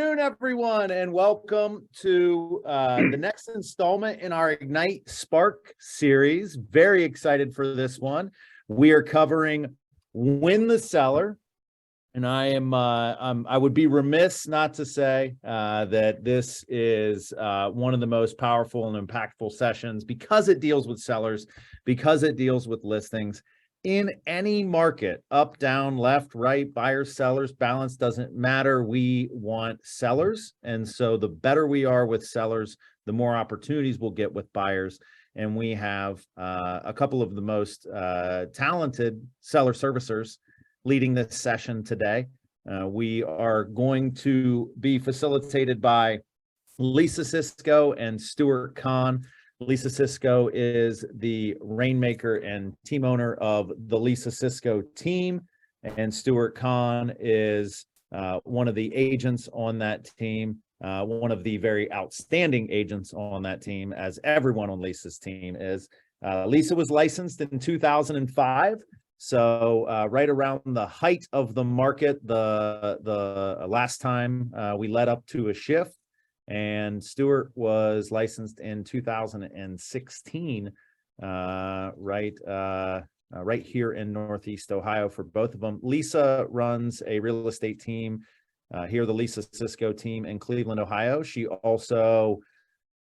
afternoon, everyone, and welcome to the next installment in our Ignite Spark series. Very excited for this one. We are covering Win the Seller, and I would be remiss not to say that this is one of the most powerful and impactful sessions because it deals with sellers, because it deals with listings. In any market, up, down, left, right, buyers, sellers, balance, doesn't matter. We want sellers. And so the better we are with sellers, the more opportunities we'll get with buyers. And we have a couple of the most talented seller servicers leading this session today. We are going to be facilitated by Lisa Sisko and Stuart Kahn. Lisa Sisko is the rainmaker and team owner of the Lisa Sisko team, and Stuart Kahn is one of the agents on that team, one of the very outstanding agents on that team, as everyone on Lisa's team is. Lisa was licensed in 2005, so right around the height of the market, the last time we led up to a shift. And Stuart was licensed in 2016, right here in Northeast Ohio for both of them. Lisa runs a real estate team here, the Lisa Sisko team in Cleveland, Ohio. She also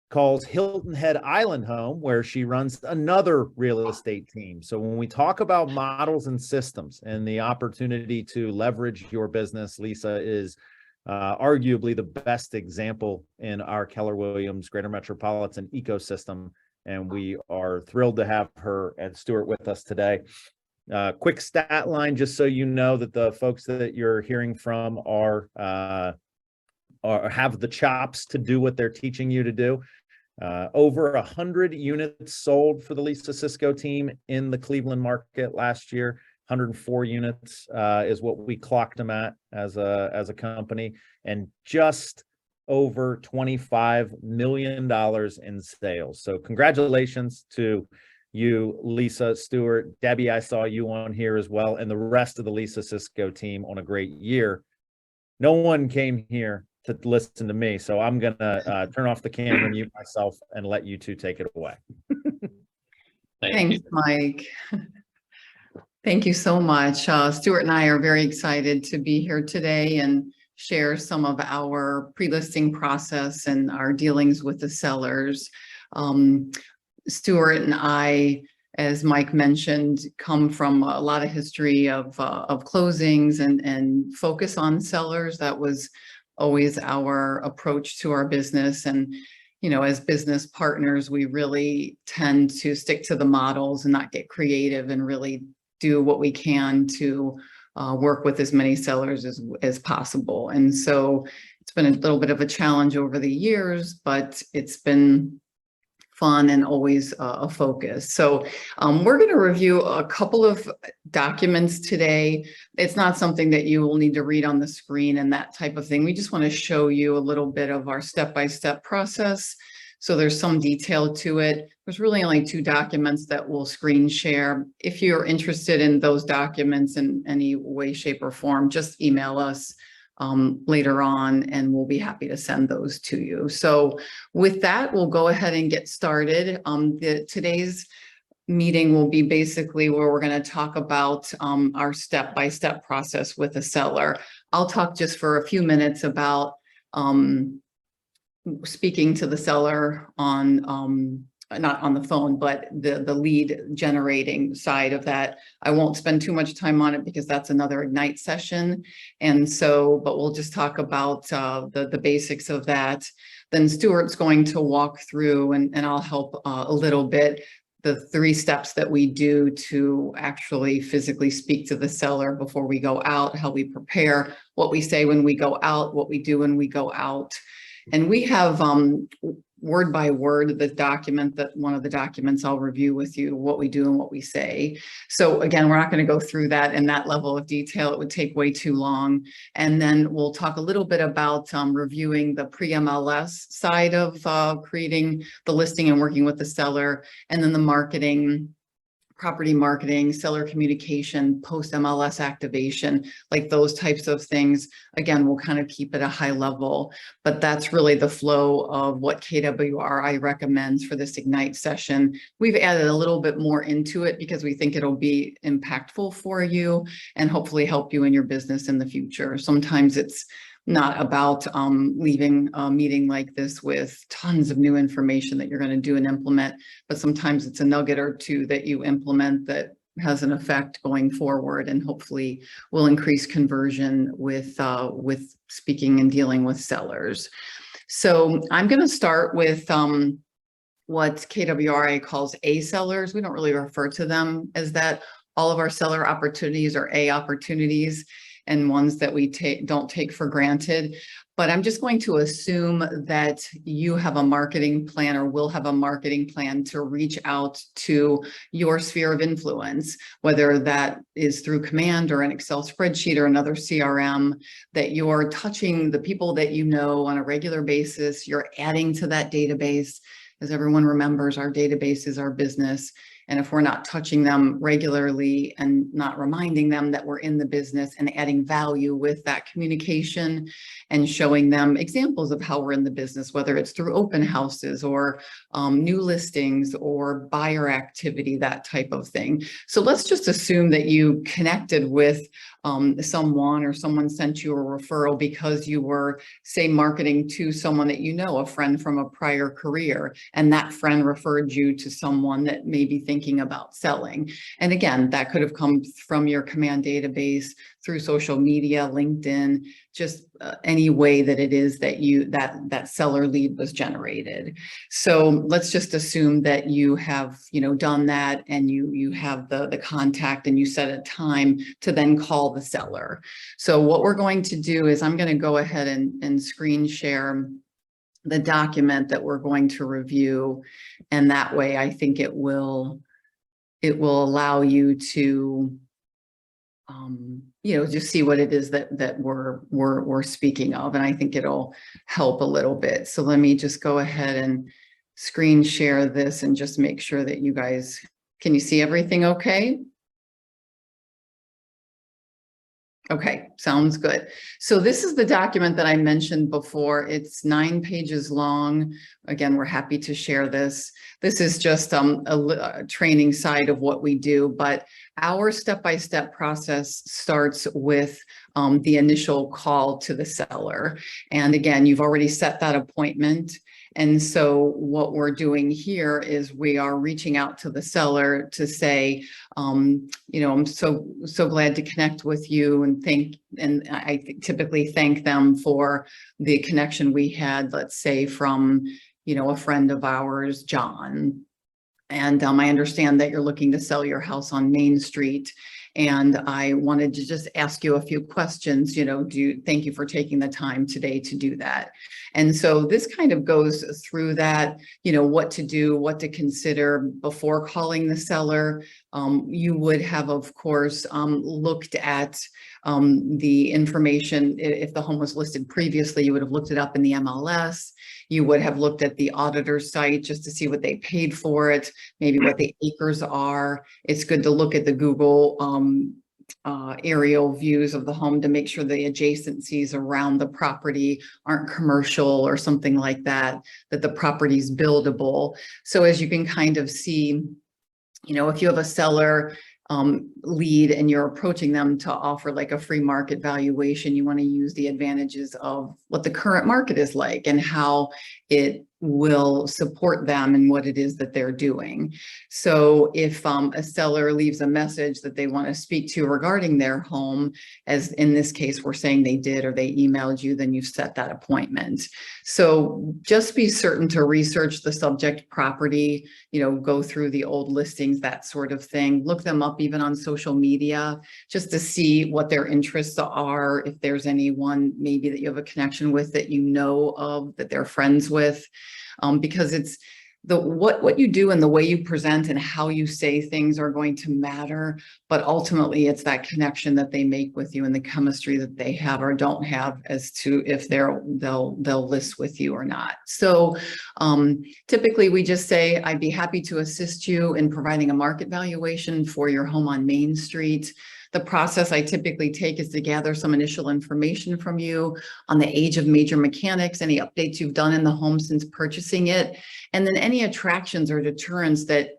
calls Hilton Head Island home, where she runs another real estate team. So when we talk about models and systems and the opportunity to leverage your business, Lisa is arguably the best example in our Keller Williams Greater Metropolitan ecosystem, and we are thrilled to have her and Stuart with us today. Quick stat line, just so you know that the folks that you're hearing from are have the chops to do what they're teaching you to do. Over 100 units sold for the Lisa Sisko team in the Cleveland market last year. 104 units is what we clocked them at as a company, and just over $25 million in sales. So congratulations to you, Lisa, Stuart, Debbie. I saw you on here as well, and the rest of the Lisa Sisko team on a great year. No one came here to listen to me, so I'm gonna turn off the camera, mute myself, and let you two take it away. Thanks, Mike. Thank you so much. Stuart and I are very excited to be here today and share some of our pre-listing process and our dealings with the sellers. Stuart and I, as Mike mentioned, come from a lot of history of closings and focus on sellers. That was always our approach to our business. And you know, as business partners, we really tend to stick to the models and not get creative and really do what we can to work with as many sellers as possible. And so it's been a little bit of a challenge over the years, but it's been fun and always a focus. So we're going to review a couple of documents today. It's not something that you will need to read on the screen and that type of thing. We just want to show you a little bit of our step-by-step process. So there's some detail to it. There's really only 2 documents that we'll screen share. If you're interested in those documents in any way, shape, or form, just email us later on and we'll be happy to send those to you. So with that, we'll go ahead and get started. Today's meeting will be basically where we're going to talk about our step-by-step process with a seller. I'll talk just for a few minutes about speaking to the seller on not on the phone, but the lead generating side of that. I won't spend too much time on it because that's another Ignite session. And so, but we'll just talk about the basics of that. Then Stuart's going to walk through and I'll help a little bit, the 3 steps that we do to actually physically speak to the seller before we go out, how we prepare, what we say when we go out, what we do when we go out. And we have word by word, the document, that one of the documents I'll review with you, what we do and what we say. So again, we're not going to go through that in that level of detail. It would take way too long. And then we'll talk a little bit about reviewing the pre-MLS side of creating the listing and working with the seller, and then the marketing property marketing, seller communication, post MLS activation, like those types of things. Again, we'll kind of keep it a high level, but that's really the flow of what KWRI recommends for this Ignite session. We've added a little bit more into it because we think it'll be impactful for you and hopefully help you in your business in the future. Sometimes it's not about leaving a meeting like this with tons of new information that you're going to do and implement, but sometimes it's a nugget or two that you implement that has an effect going forward and hopefully will increase conversion with speaking and dealing with sellers. So I'm going to start with what KWRA calls A sellers. We don't really refer to them as that. All of our seller opportunities are A opportunities, and ones that we don't take for granted. But I'm just going to assume that you have a marketing plan or will have a marketing plan to reach out to your sphere of influence, whether that is through Command or an Excel spreadsheet or another CRM, that you're touching the people that you know on a regular basis, you're adding to that database. As everyone remembers, our database is our business. And if we're not touching them regularly and not reminding them that we're in the business and adding value with that communication and showing them examples of how we're in the business, whether it's through open houses or new listings or buyer activity, that type of thing. So let's just assume that you connected with someone or someone sent you a referral because you were, say, marketing to someone that you know, a friend from a prior career, and that friend referred you to someone that may be thinking about selling. And again, that could have come from your Command database, through social media, LinkedIn, just any way that it is that that seller lead was generated. So let's just assume that you have done that, and you have the contact, and you set a time to then call the seller. So what we're going to do is I'm going to go ahead and screen share the document that we're going to review, and that way I think it will allow you to just see what it is that we're speaking of, and I think it'll help a little bit. So let me just go ahead and screen share this and just make sure that you guys, can you see everything okay? Okay, sounds good. So this is the document that I mentioned before. It's 9 pages long. Again, we're happy to share this. This is just a training side of what we do, but our step-by-step process starts with the initial call to the seller. And again, you've already set that appointment. And so what we're doing here is we are reaching out to the seller to say, I'm so glad to connect with you, and I typically thank them for the connection we had, let's say from, a friend of ours, John. And I understand that you're looking to sell your house on Main Street. And I wanted to just ask you a few questions, thank you for taking the time today to do that. And so this kind of goes through that, what to do, what to consider before calling the seller. You would have, of course, looked at the information. If the home was listed previously, you would have looked it up in the MLS. You would have looked at the auditor's site just to see what they paid for it, maybe what the acres are. It's good to look at the Google aerial views of the home to make sure the adjacencies around the property aren't commercial or something like that, that the property is buildable. So as you can kind of see, if you have a seller lead and you're approaching them to offer like a free market valuation, you want to use the advantages of what the current market is like and how it will support them and what it is that they're doing. So if a seller leaves a message that they want to speak to regarding their home, as in this case, we're saying they did or they emailed you, then you've set that appointment. So just be certain to research the subject property, go through the old listings, that sort of thing. Look them up even on social media just to see what their interests are. If there's anyone maybe that you have a connection with that you know of, that they're friends with. Because what you do and the way you present and how you say things are going to matter, but ultimately it's that connection that they make with you and the chemistry that they have or don't have as to if they'll list with you or not. So typically we just say, I'd be happy to assist you in providing a market valuation for your home on Main Street. The process I typically take is to gather some initial information from you on the age of major mechanics, any updates you've done in the home since purchasing it, and then any attractions or deterrents that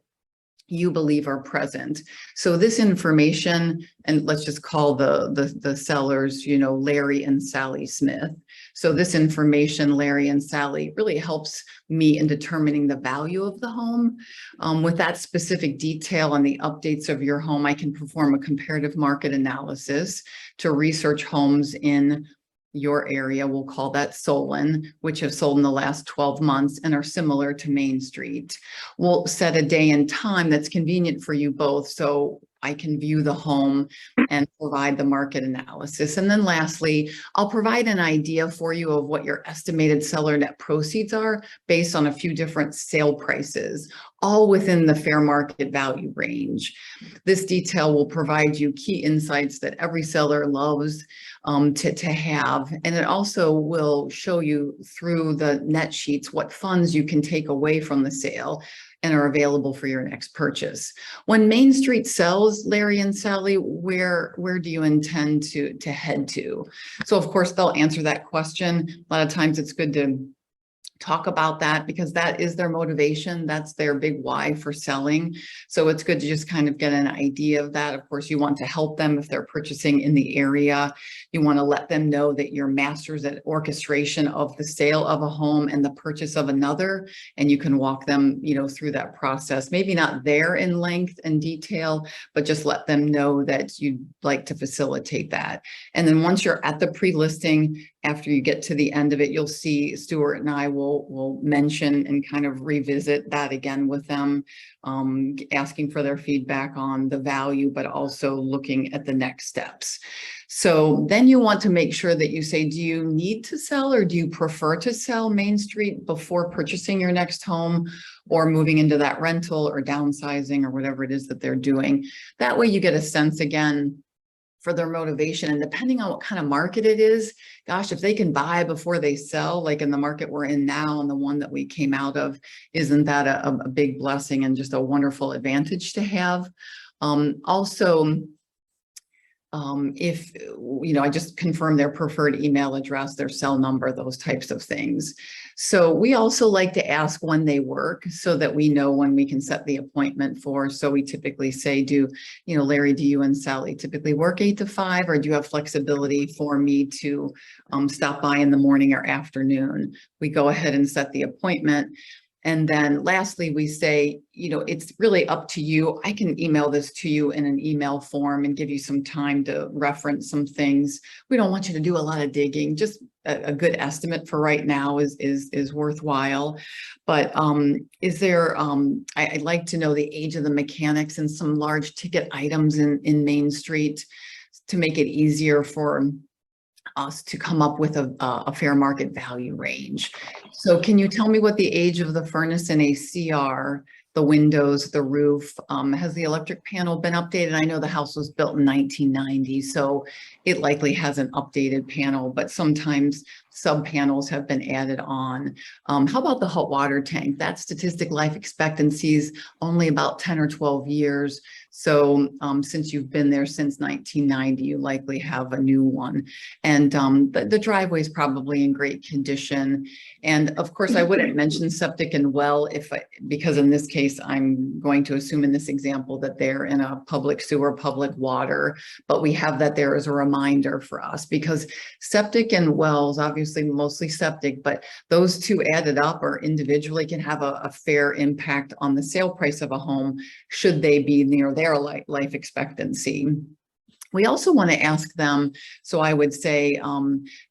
you believe are present. So this information, and let's just call the sellers, Larry and Sally Smith. So this information, Larry and Sally, really helps me in determining the value of the home. With that specific detail on the updates of your home, I can perform a comparative market analysis to research homes in your area, we'll call that Solon, which have sold in the last 12 months and are similar to Main Street. We'll set a day and time that's convenient for you both, so I can view the home and provide the market analysis. And then lastly, I'll provide an idea for you of what your estimated seller net proceeds are based on a few different sale prices, all within the fair market value range. This detail will provide you key insights that every seller loves to have. And it also will show you through the net sheets what funds you can take away from the sale and are available for your next purchase. When Main Street sells, Larry and Sally, where do you intend to head to? So of course, they'll answer that question. A lot of times it's good to talk about that because that is their motivation. That's their big why for selling. So it's good to just kind of get an idea of that. Of course, you want to help them if they're purchasing in the area. You want to let them know that you're masters at orchestration of the sale of a home and the purchase of another. And you can walk them, through that process. Maybe not there in length and detail, but just let them know that you'd like to facilitate that. And then once you're at the pre-listing, after you get to the end of it, you'll see Stuart and I will mention and kind of revisit that again with them, asking for their feedback on the value, but also looking at the next steps. So then you want to make sure that you say, do you need to sell or do you prefer to sell Main Street before purchasing your next home or moving into that rental or downsizing or whatever it is that they're doing? That way you get a sense again for their motivation. And depending on what kind of market it is, gosh, if they can buy before they sell, like in the market we're in now and the one that we came out of, isn't that a big blessing and just a wonderful advantage to have? If, I just confirm their preferred email address, their cell number, those types of things. So we also like to ask when they work so that we know when we can set the appointment for. So we typically say, Larry, do you and Sally typically work 8 to 5, or do you have flexibility for me to stop by in the morning or afternoon? We go ahead and set the appointment. And then lastly, we say, it's really up to you. I can email this to you in an email form and give you some time to reference some things. We don't want you to do a lot of digging. Just a good estimate for right now is worthwhile. But is there, I'd like to know the age of the mechanics and some large ticket items in Main Street to make it easier for us to come up with a fair market value range. So can you tell me what the age of the furnace and AC are, the windows, the roof? Has the electric panel been updated? I know the house was built in 1990, so it likely has an updated panel, but sometimes sub panels have been added on. How about the hot water tank? That statistic life expectancy is only about 10 or 12 years. So since you've been there since 1990, you likely have a new one. And the driveway is probably in great condition. And of course, I wouldn't mention septic and well because in this case, I'm going to assume in this example that they're in a public sewer, public water, but we have that there as a reminder for us because septic and wells, obviously mostly septic, but those two added up or individually can have a fair impact on the sale price of a home should they be near their life expectancy. We also want to ask them, so I would say,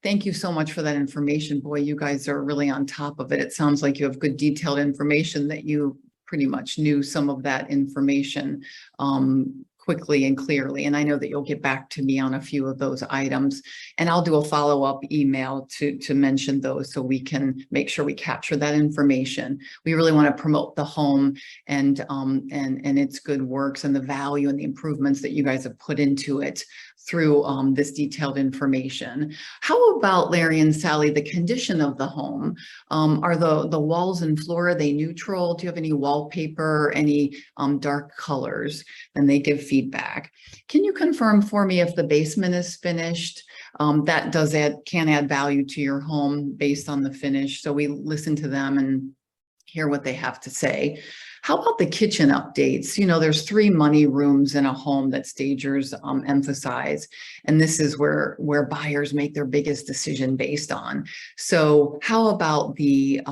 thank you so much for that information. Boy, you guys are really on top of it. It sounds like you have good detailed information that you pretty much knew some of that information quickly and clearly. And I know that you'll get back to me on a few of those items, and I'll do a follow-up email to mention those so we can make sure we capture that information. We really want to promote the home and its good works and the value and the improvements that you guys have put into it through this detailed information. How about, Larry and Sally, the condition of the home? Are the walls and floor, are they neutral? Do you have any wallpaper, any dark colors? And they give feedback. Can you confirm for me if the basement is finished? That can add value to your home based on the finish. So we listen to them and hear what they have to say. How about the kitchen updates? You know, there's 3 money rooms in a home that stagers emphasize, and this is where buyers make their biggest decision based on. So how about the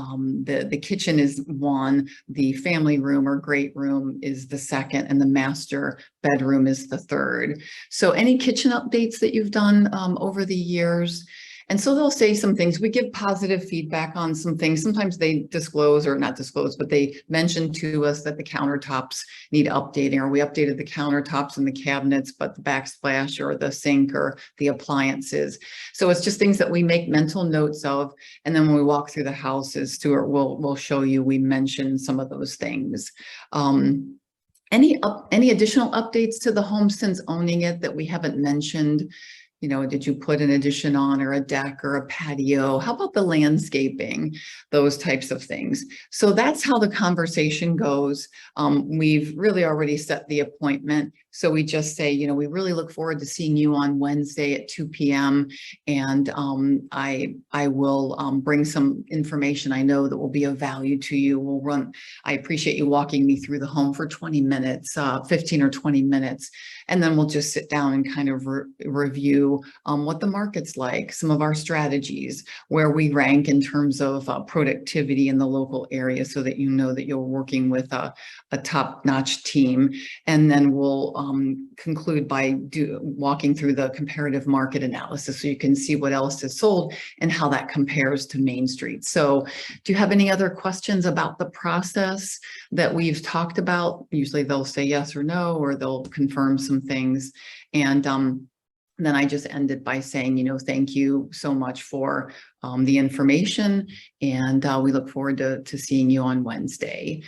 kitchen is one, the family room or great room is the second, and the master bedroom is the third. So any kitchen updates that you've done over the years? And so they'll say some things. We give positive feedback on some things. Sometimes they disclose, or not disclose, but they mention to us that the countertops need updating, or we updated the countertops and the cabinets, but the backsplash or the sink or the appliances. So it's just things that we make mental notes of. And then when we walk through the houses, Stuart will show you, we mention some of those things. Any additional updates to the home since owning it that we haven't mentioned? You know, did you put an addition on, or a deck or a patio? How about the landscaping? Those types of things. So that's how the conversation goes. We've really already set the appointment. So we just say, you know, we really look forward to seeing you on Wednesday at 2 p.m. And I will bring some information I know that will be of value to you. I appreciate you walking me through the home for 20 minutes, 15 or 20 minutes. And then we'll just sit down and kind of review what the market's like, some of our strategies, where we rank in terms of productivity in the local area, so that you know that you're working with a top-notch team. And then we'll conclude by walking through the comparative market analysis, so you can see what else is sold and how that compares to Main Street. So do you have any other questions about the process that we've talked about? Usually they'll say yes or no, or they'll confirm some things. And then I just ended by saying, you know, thank you so much for the information, and we look forward to seeing you on Wednesday.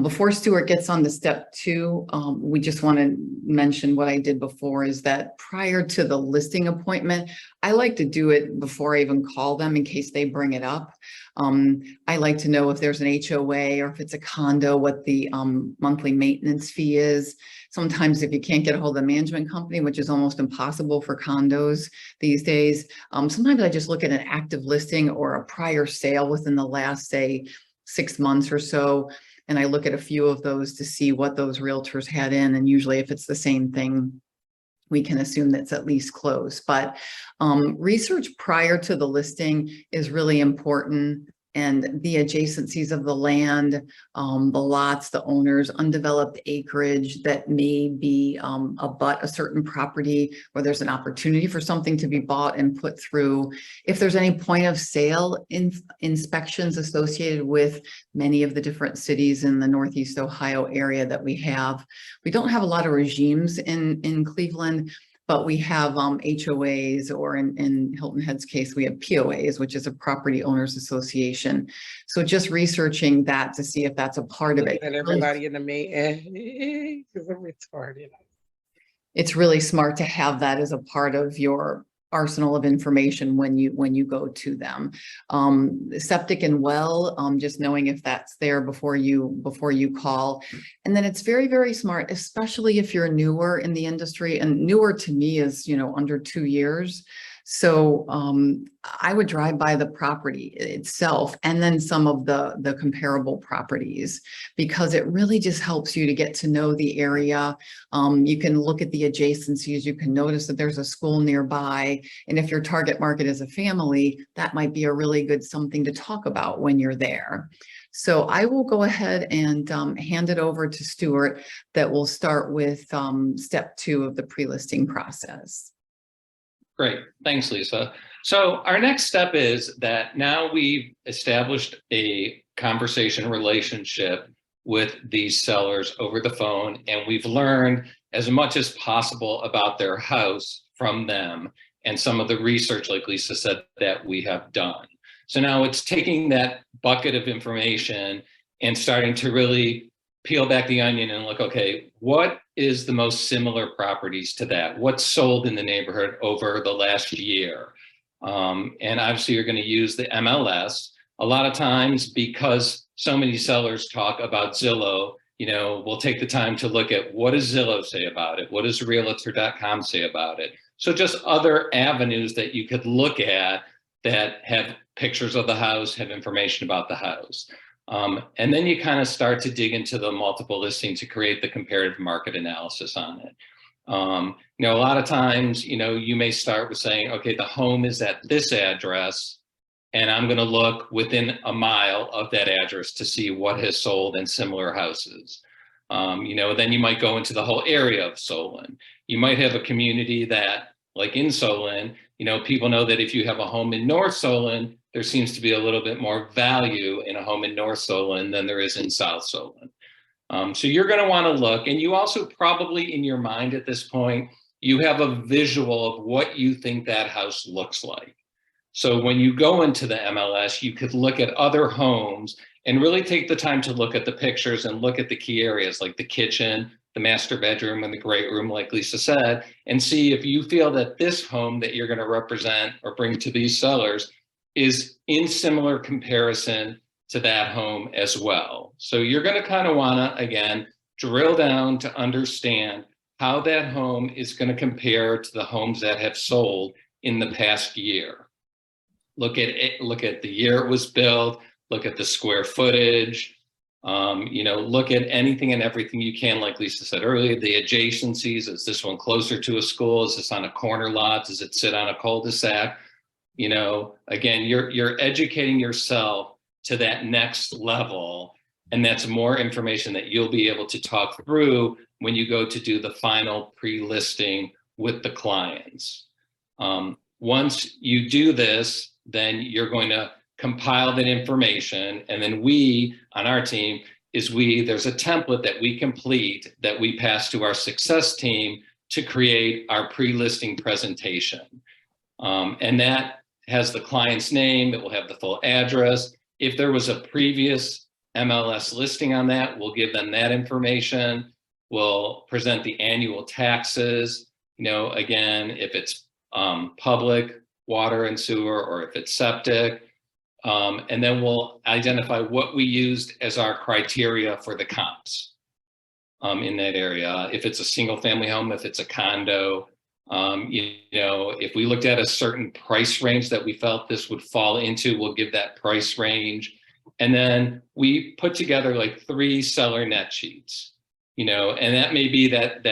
Before Stuart gets on to step 2, we just want to mention what I did before, is that prior to the listing appointment, I like to do it before I even call them in case they bring it up. I like to know if there's an HOA, or if it's a condo, what the monthly maintenance fee is. Sometimes if you can't get a hold of the management company, which is almost impossible for condos these days, sometimes I just look at an active listing or a prior sale within the last, say, 6 months or so. And I look at a few of those to see what those realtors had in. And usually if it's the same thing, we can assume that's at least close. But research prior to the listing is really important. And the adjacencies of the land, the lots, the owners, undeveloped acreage that may be abut a certain property, where there's an opportunity for something to be bought and put through. If there's any point of sale inspections associated with many of the different cities in the Northeast Ohio area that we have. We don't have a lot of regimes in Cleveland, but we have HOAs, or in Hilton Head's case, we have POAs, which is a property owners association. So just researching that to see if that's a part of it. And everybody in the main, because I'm retarded. It's really smart to have that as a part of your arsenal of information when you go to them. Septic and well, just knowing if that's there before you call. And then it's very, very smart, especially if you're newer in the industry, and newer to me is, you know, under 2 years. So I would drive by the property itself and then some of the comparable properties, because it really just helps you to get to know the area. You can look at the adjacencies, you can notice that there's a school nearby. And if your target market is a family, that might be a really good something to talk about when you're there. So I will go ahead and hand it over to Stuart, that will start with step 2 of the pre-listing process. Great. Thanks, Lisa. So our next step is that now we've established a conversation relationship with these sellers over the phone, and we've learned as much as possible about their house from them and some of the research, like Lisa said, that we have done. So now it's taking that bucket of information and starting to really peel back the onion and look, okay, what is the most similar properties to that? What's sold in the neighborhood over the last year? And obviously you're going to use the MLS. A lot of times, because so many sellers talk about Zillow, we'll take the time to look at what does Zillow say about it? What does realtor.com say about it? So just other avenues that you could look at that have pictures of the house, have information about the house. And then you kind of start to dig into the multiple listings to create the comparative market analysis on it. A lot of times, you may start with saying, okay, the home is at this address, and I'm going to look within a mile of that address to see what has sold in similar houses. Then you might go into the whole area of Solon. You might have a community that, like in Solon, people know that if you have a home in North Solon, there seems to be a little bit more value in a home in North Solon than there is in South Solon. So you're going to want to look, and you also probably in your mind at this point, you have a visual of what you think that house looks like. So when you go into the MLS, you could look at other homes and really take the time to look at the pictures and look at the key areas like the kitchen, the master bedroom, and the great room, like Lisa said, and see if you feel that this home that you're going to represent or bring to these sellers is in similar comparison to that home as well. So you're going to kind of want to, again, drill down to understand how that home is going to compare to the homes that have sold in the past year. Look at it, look at the year it was built, look at the square footage, look at anything and everything you can, like Lisa said earlier, the adjacencies. Is this one closer to a school? Is this on a corner lot? Does it sit on a cul-de-sac? Again, you're educating yourself to that next level, and that's more information that you'll be able to talk through when you go to do the final pre-listing with the clients. Once you do this, then you're going to compile that information, and then we, on our team, there's a template that we complete that we pass to our success team to create our pre-listing presentation. And that has the client's name, it will have the full address. If there was a previous MLS listing on that, we'll give them that information. We'll present the annual taxes, again, if it's public, water and sewer, or if it's septic. And then we'll identify what we used as our criteria for the comps in that area. If it's a single family home, if it's a condo, if we looked at a certain price range that we felt this would fall into, we'll give that price range. And then we put together like 3 seller net sheets, and that may be that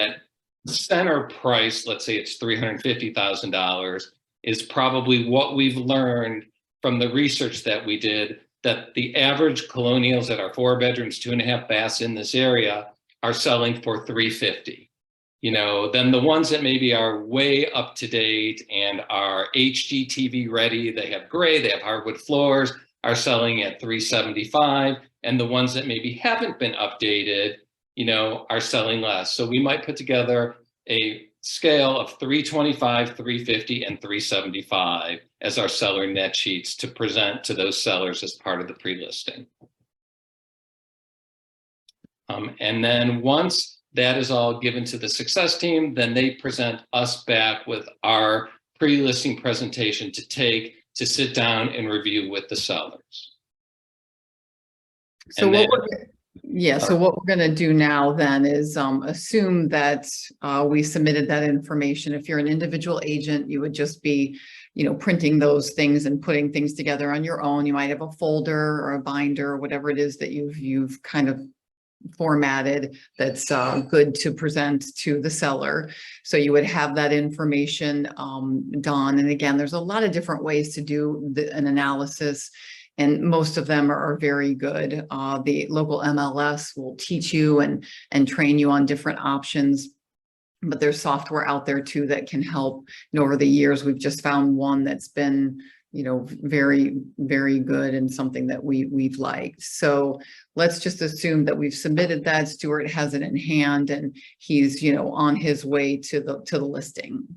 center price, let's say it's $350,000, is probably what we've learned from the research that we did, that the average colonials that are 4 bedrooms, 2.5 baths in this area are selling for $350,000. Then the ones that maybe are way up to date and are HGTV ready, they have gray, they have hardwood floors, are selling at $375,000, and the ones that maybe haven't been updated, are selling less. So we might put together a scale of $325,000, $350,000, and $375,000 as our seller net sheets to present to those sellers as part of the pre-listing. And then once that is all given to the success team, then they present us back with our pre-listing presentation to sit down and review with the sellers. So so what we're going to do now then is assume that we submitted that information. If you're an individual agent, you would just be, printing those things and putting things together on your own. You might have a folder or a binder or whatever it is that you've kind of formatted that's good to present to the seller. So you would have that information done. And again, there's a lot of different ways to do an analysis, and most of them are very good. The local MLS will teach you and train you on different options, but there's software out there too that can help. Over the years, we've just found one that's been very, very good and something that we've liked. So let's just assume that we've submitted that. Stuart has it in hand and he's, on his way to the listing.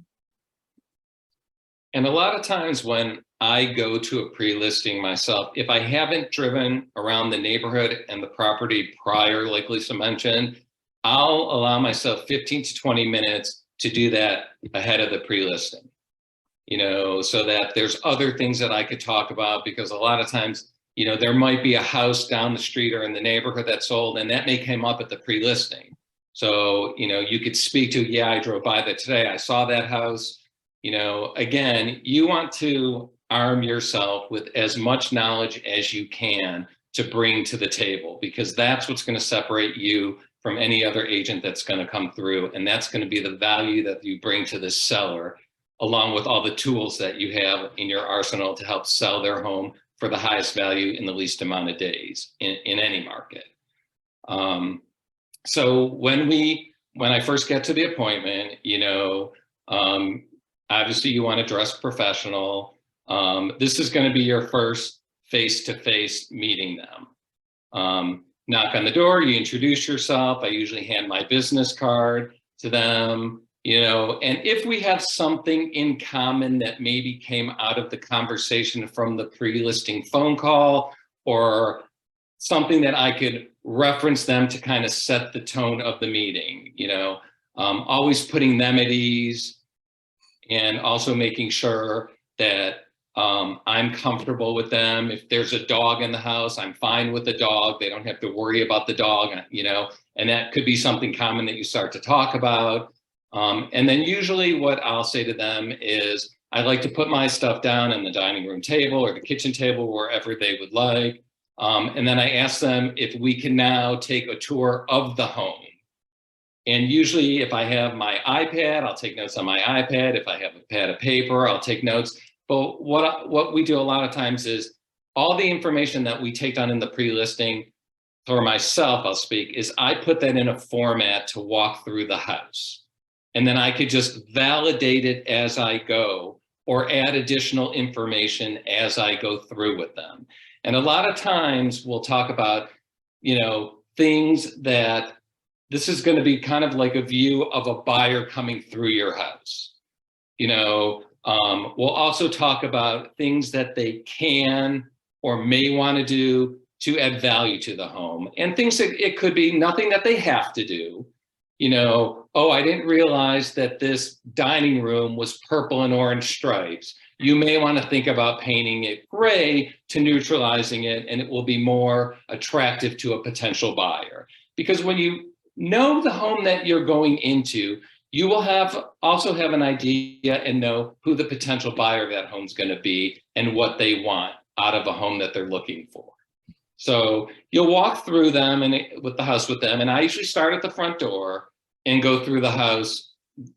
And a lot of times when I go to a pre-listing myself, if I haven't driven around the neighborhood and the property prior, like Lisa mentioned, I'll allow myself 15 to 20 minutes to do that ahead of the pre-listing, so that there's other things that I could talk about, because a lot of times, there might be a house down the street or in the neighborhood that's sold, and that may come up at the pre-listing. So, you could speak to, yeah, I drove by that today. I saw that house. Again, you want to arm yourself with as much knowledge as you can to bring to the table, because that's what's going to separate you from any other agent that's going to come through. And that's going to be the value that you bring to the seller, along with all the tools that you have in your arsenal to help sell their home for the highest value in the least amount of days in any market. So when I first get to the appointment, obviously you want to dress professional. This is going to be your first face-to-face meeting them. Knock on the door, you introduce yourself. I usually hand my business card to them, and if we have something in common that maybe came out of the conversation from the pre-listing phone call, or something that I could reference them to kind of set the tone of the meeting, always putting them at ease, and also making sure that I'm comfortable with them. If there's a dog in the house, I'm fine with the dog. They don't have to worry about the dog, and that could be something common that you start to talk about. And then usually what I'll say to them is, I like to put my stuff down on the dining room table or the kitchen table, wherever they would like. And then I ask them if we can now take a tour of the home. And usually if I have my iPad, I'll take notes on my iPad. If I have a pad of paper, I'll take notes. But what we do a lot of times is all the information that we take down in the pre-listing, for myself, I'll speak, is I put that in a format to walk through the house. And then I could just validate it as I go, or add additional information as I go through with them. And a lot of times we'll talk about, things that this is going to be kind of like a view of a buyer coming through your house. We'll also talk about things that they can or may want to do to add value to the home, and things that it could be nothing that they have to do. Oh, I didn't realize that this dining room was purple and orange stripes. You may want to think about painting it gray to neutralizing it, and it will be more attractive to a potential buyer. Because when you know the home that you're going into, you will also have an idea and know who the potential buyer of that home is going to be and what they want out of a home that they're looking for. So you'll walk through them with the house with them. And I usually start at the front door and go through the house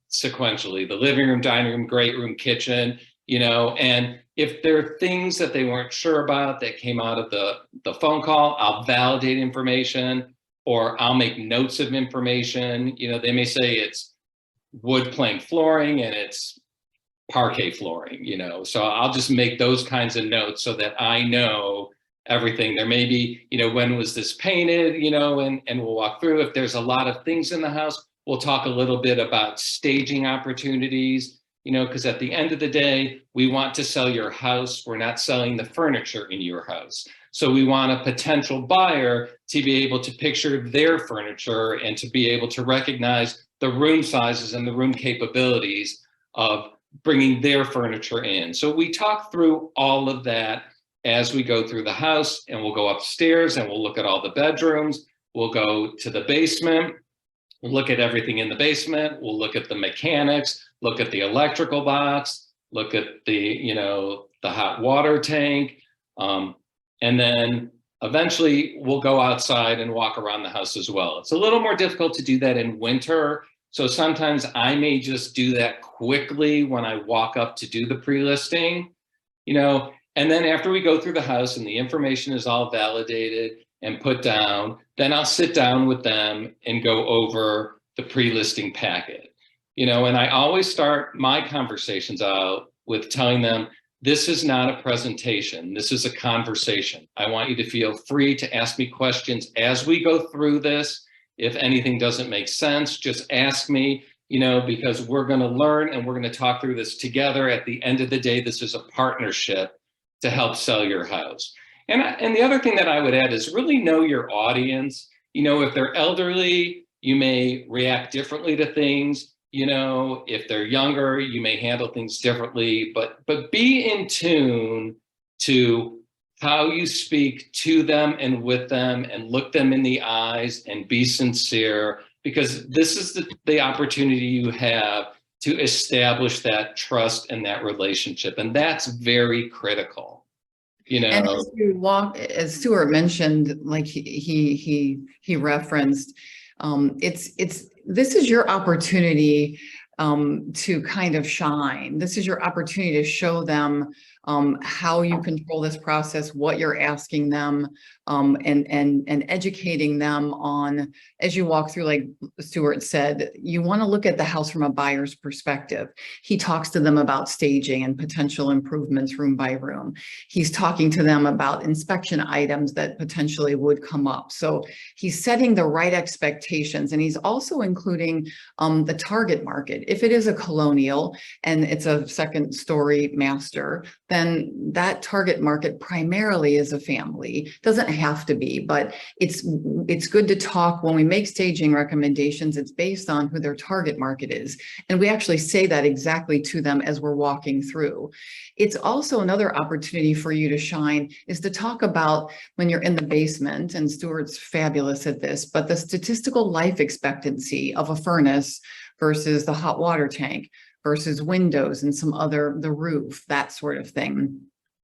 sequentially, the living room, dining room, great room, kitchen, and if there are things that they weren't sure about that came out of the phone call, I'll validate information, or I'll make notes of information. They may say it's wood plank flooring and it's parquet flooring, so I'll just make those kinds of notes so that I know everything. There may be, when was this painted, and we'll walk through. If there's a lot of things in the house, we'll talk a little bit about staging opportunities, because at the end of the day, we want to sell your house. We're not selling the furniture in your house. So we want a potential buyer to be able to picture their furniture and to be able to recognize the room sizes and the room capabilities of bringing their furniture in. So we talk through all of that as we go through the house, and we'll go upstairs and we'll look at all the bedrooms. We'll go to the basement, we'll look at everything in the basement. We'll look at the mechanics, look at the electrical box, look at the hot water tank. And then eventually we'll go outside and walk around the house as well. It's a little more difficult to do that in winter. So sometimes I may just do that quickly when I walk up to do the pre-listing, and then after we go through the house and the information is all validated and put down, then I'll sit down with them and go over the pre-listing packet. And I always start my conversations out with telling them, this is not a presentation. This is a conversation. I want you to feel free to ask me questions as we go through this. If anything doesn't make sense, just ask me, because we're going to learn and we're going to talk through this together. At the end of the day, this is a partnership to help sell your house. And the other thing that I would add is really know your audience. If they're elderly, you may react differently to things. If they're younger, you may handle things differently, but be in tune to how you speak to them and with them, and look them in the eyes and be sincere, because this is the opportunity you have to establish that trust and that relationship. And that's very critical. And as you walk, as Stuart mentioned, like he referenced, this is your opportunity to kind of shine. This is your opportunity to show them how you control this process, what you're asking them, and educating them on, as you walk through, like Stuart said, you want to look at the house from a buyer's perspective. He talks to them about staging and potential improvements room by room. He's talking to them about inspection items that potentially would come up. So he's setting the right expectations, and he's also including the target market. If it is a colonial and it's a second story master, then that target market primarily is a family. Doesn't have to be, but it's good to talk when we make staging recommendations. It's based on who their target market is. And we actually say that exactly to them as we're walking through. It's also another opportunity for you to shine is to talk about when you're in the basement, and Stuart's fabulous at this, but the statistical life expectancy of a furnace versus the hot water tank versus windows and some other, the roof, that sort of thing.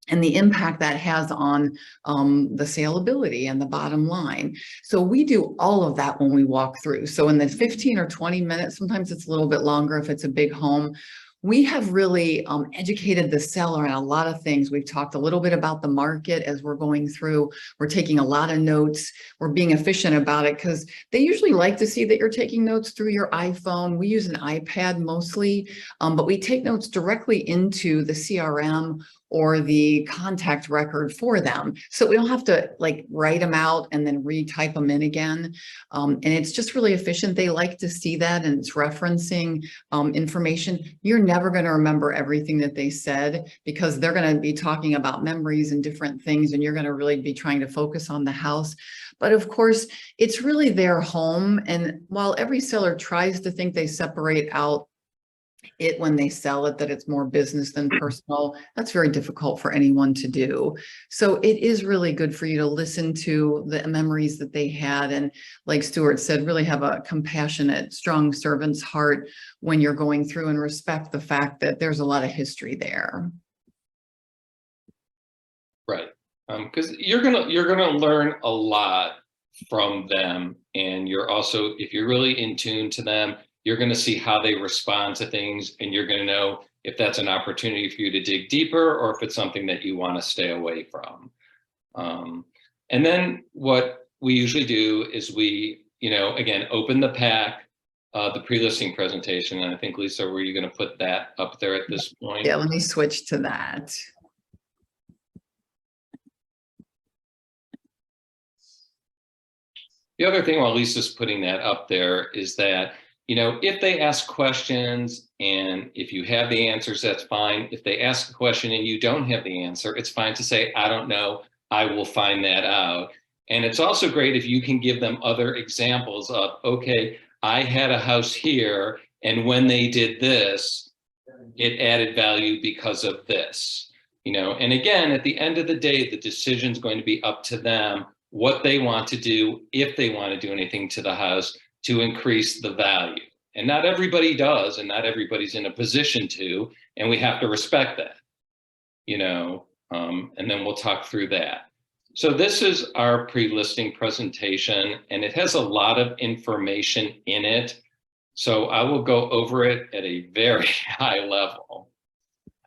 And the impact that has on the saleability and the bottom line. So we do all of that when we walk through. So in the 15 or 20 minutes, sometimes it's a little bit longer if it's a big home, we have really educated the seller on a lot of things. We've talked a little bit about the market as we're going through. We're taking a lot of notes. We're being efficient about it because they usually like to see that you're taking notes through your iPhone. We use an iPad mostly, but we take notes directly into the CRM or the contact record for them. So we don't have to like write them out and then retype them in again. And it's just really efficient. They like to see that, and it's referencing information. You're never going to remember everything that they said because they're going to be talking about memories and different things, and you're going to really be trying to focus on the house. But of course, it's really their home. And while every seller tries to think they separate out it when they sell it, that it's more business than personal, that's very difficult for anyone to do. So it is really good for you to listen to the memories that they had. And like Stuart said, really have a compassionate, strong servant's heart when you're going through, and respect the fact that there's a lot of history there. Right. Because you're gonna learn a lot from them. And you're also, if you're really in tune to them, you're going to see how they respond to things, and you're going to know if that's an opportunity for you to dig deeper or if it's something that you want to stay away from. And then what we usually do is we, again, open the pack, the pre-listing presentation. And I think, Lisa, were you going to put that up there at this point? Yeah, let me switch to that. The other thing while Lisa's putting that up there is that, if they ask questions and if you have the answers, that's fine. If they ask a question and you don't have the answer, it's fine to say, I don't know, I will find that out. And it's also great if you can give them other examples of, okay, I had a house here, and when they did this, it added value because of this. And again, at the end of the day, the decision's going to be up to them, what they want to do, if they want to do anything to the house to increase the value. And not everybody does, and not everybody's in a position to, and we have to respect that, and then we'll talk through that. So this is our pre-listing presentation, and it has a lot of information in it. So I will go over it at a very high level.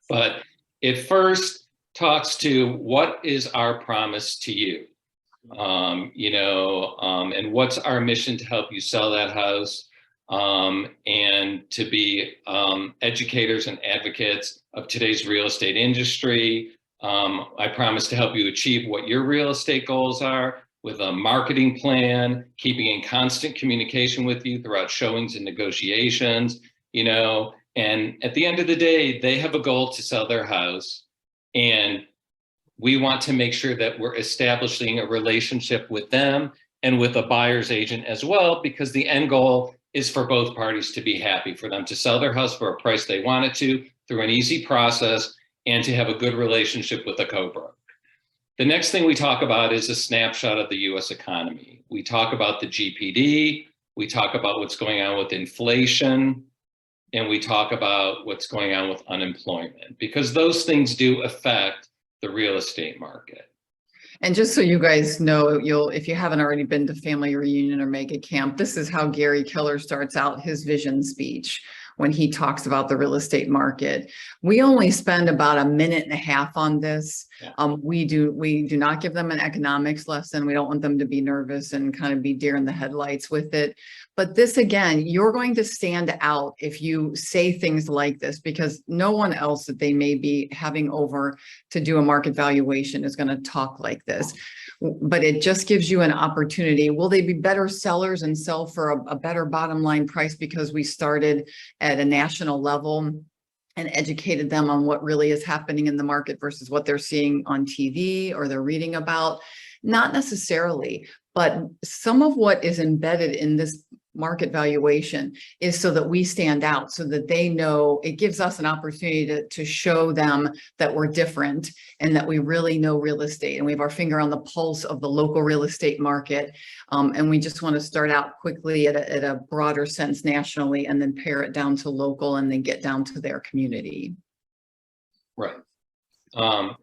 But it first talks to what is our promise to you? And what's our mission to help you sell that house? and to be educators and advocates of today's real estate industry. I promise to help you achieve what your real estate goals are with a marketing plan, keeping in constant communication with you throughout showings and negotiations, and at the end of the day, they have a goal to sell their house. And we want to make sure that we're establishing a relationship with them and with a buyer's agent as well, because the end goal is for both parties to be happy, for them to sell their house for a price they wanted to through an easy process, and to have a good relationship with a co-broker. The next thing we talk about is a snapshot of the US economy. We talk about the GPD, we talk about what's going on with inflation, and we talk about what's going on with unemployment, because those things do affect the real estate market. And just so you guys know, if you haven't already been to family reunion or mega camp, this is how Gary Keller starts out his vision speech when he talks about the real estate market. We only spend about a minute and a half on this. Yeah. We do not give them an economics lesson. We don't want them to be nervous and kind of be deer in the headlights with it. But this, again, you're going to stand out if you say things like this, because no one else that they may be having over to do a market valuation is going to talk like this. But it just gives you an opportunity. Will they be better sellers and sell for a better bottom line price because we started at a national level and educated them on what really is happening in the market versus what they're seeing on TV or they're reading about? Not necessarily, but some of what is embedded in this market valuation is so that we stand out, so that they know. It gives us an opportunity to show them that we're different and that we really know real estate and we have our finger on the pulse of the local real estate market. And we just want to start out quickly at a broader sense nationally, and then pare it down to local, and then get down to their community. Right.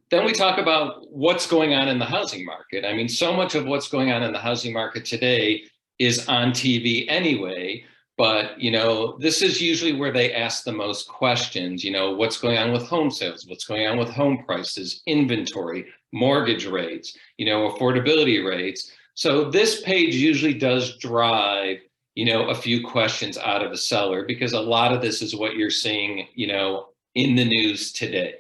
Then we talk about what's going on in the housing market. I mean, so much of what's going on in the housing market today is on TV anyway, but this is usually where they ask the most questions. What's going on with home sales, what's going on with home prices, inventory, mortgage rates, affordability rates. So this page usually does drive a few questions out of the seller, because a lot of this is what you're seeing in the news today.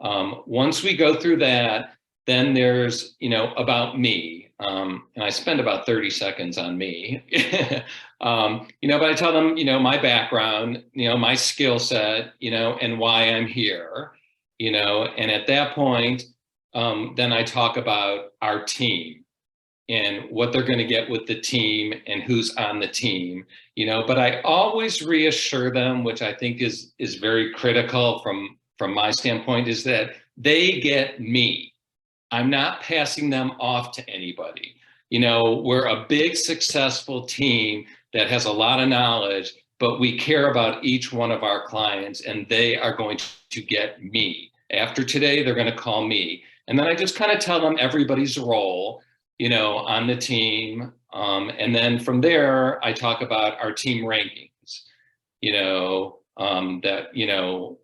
Once we go through that, then there's about me. And I spend about 30 seconds on me, but I tell them, my background, my skill set, and why I'm here, and at that point, then I talk about our team and what they're going to get with the team and who's on the team, but I always reassure them, which I think is very critical from my standpoint, is that they get me. I'm not passing them off to anybody. We're a big, successful team that has a lot of knowledge, but we care about each one of our clients, and they are going to get me. After today, they're going to call me. And then I just kind of tell them everybody's role, on the team. And then from there, I talk about our team rankings, that,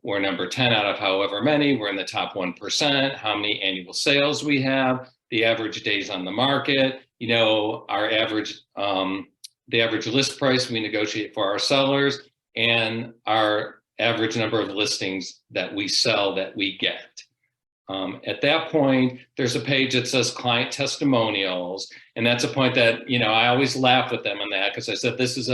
we're number 10 out of however many, we're in the top 1%, how many annual sales we have, the average days on the market, our average, the average list price we negotiate for our sellers, and our average number of listings that we sell that we get. At that point, there's a page that says client testimonials. And that's a point that, I always laugh with them on that, because I said, this is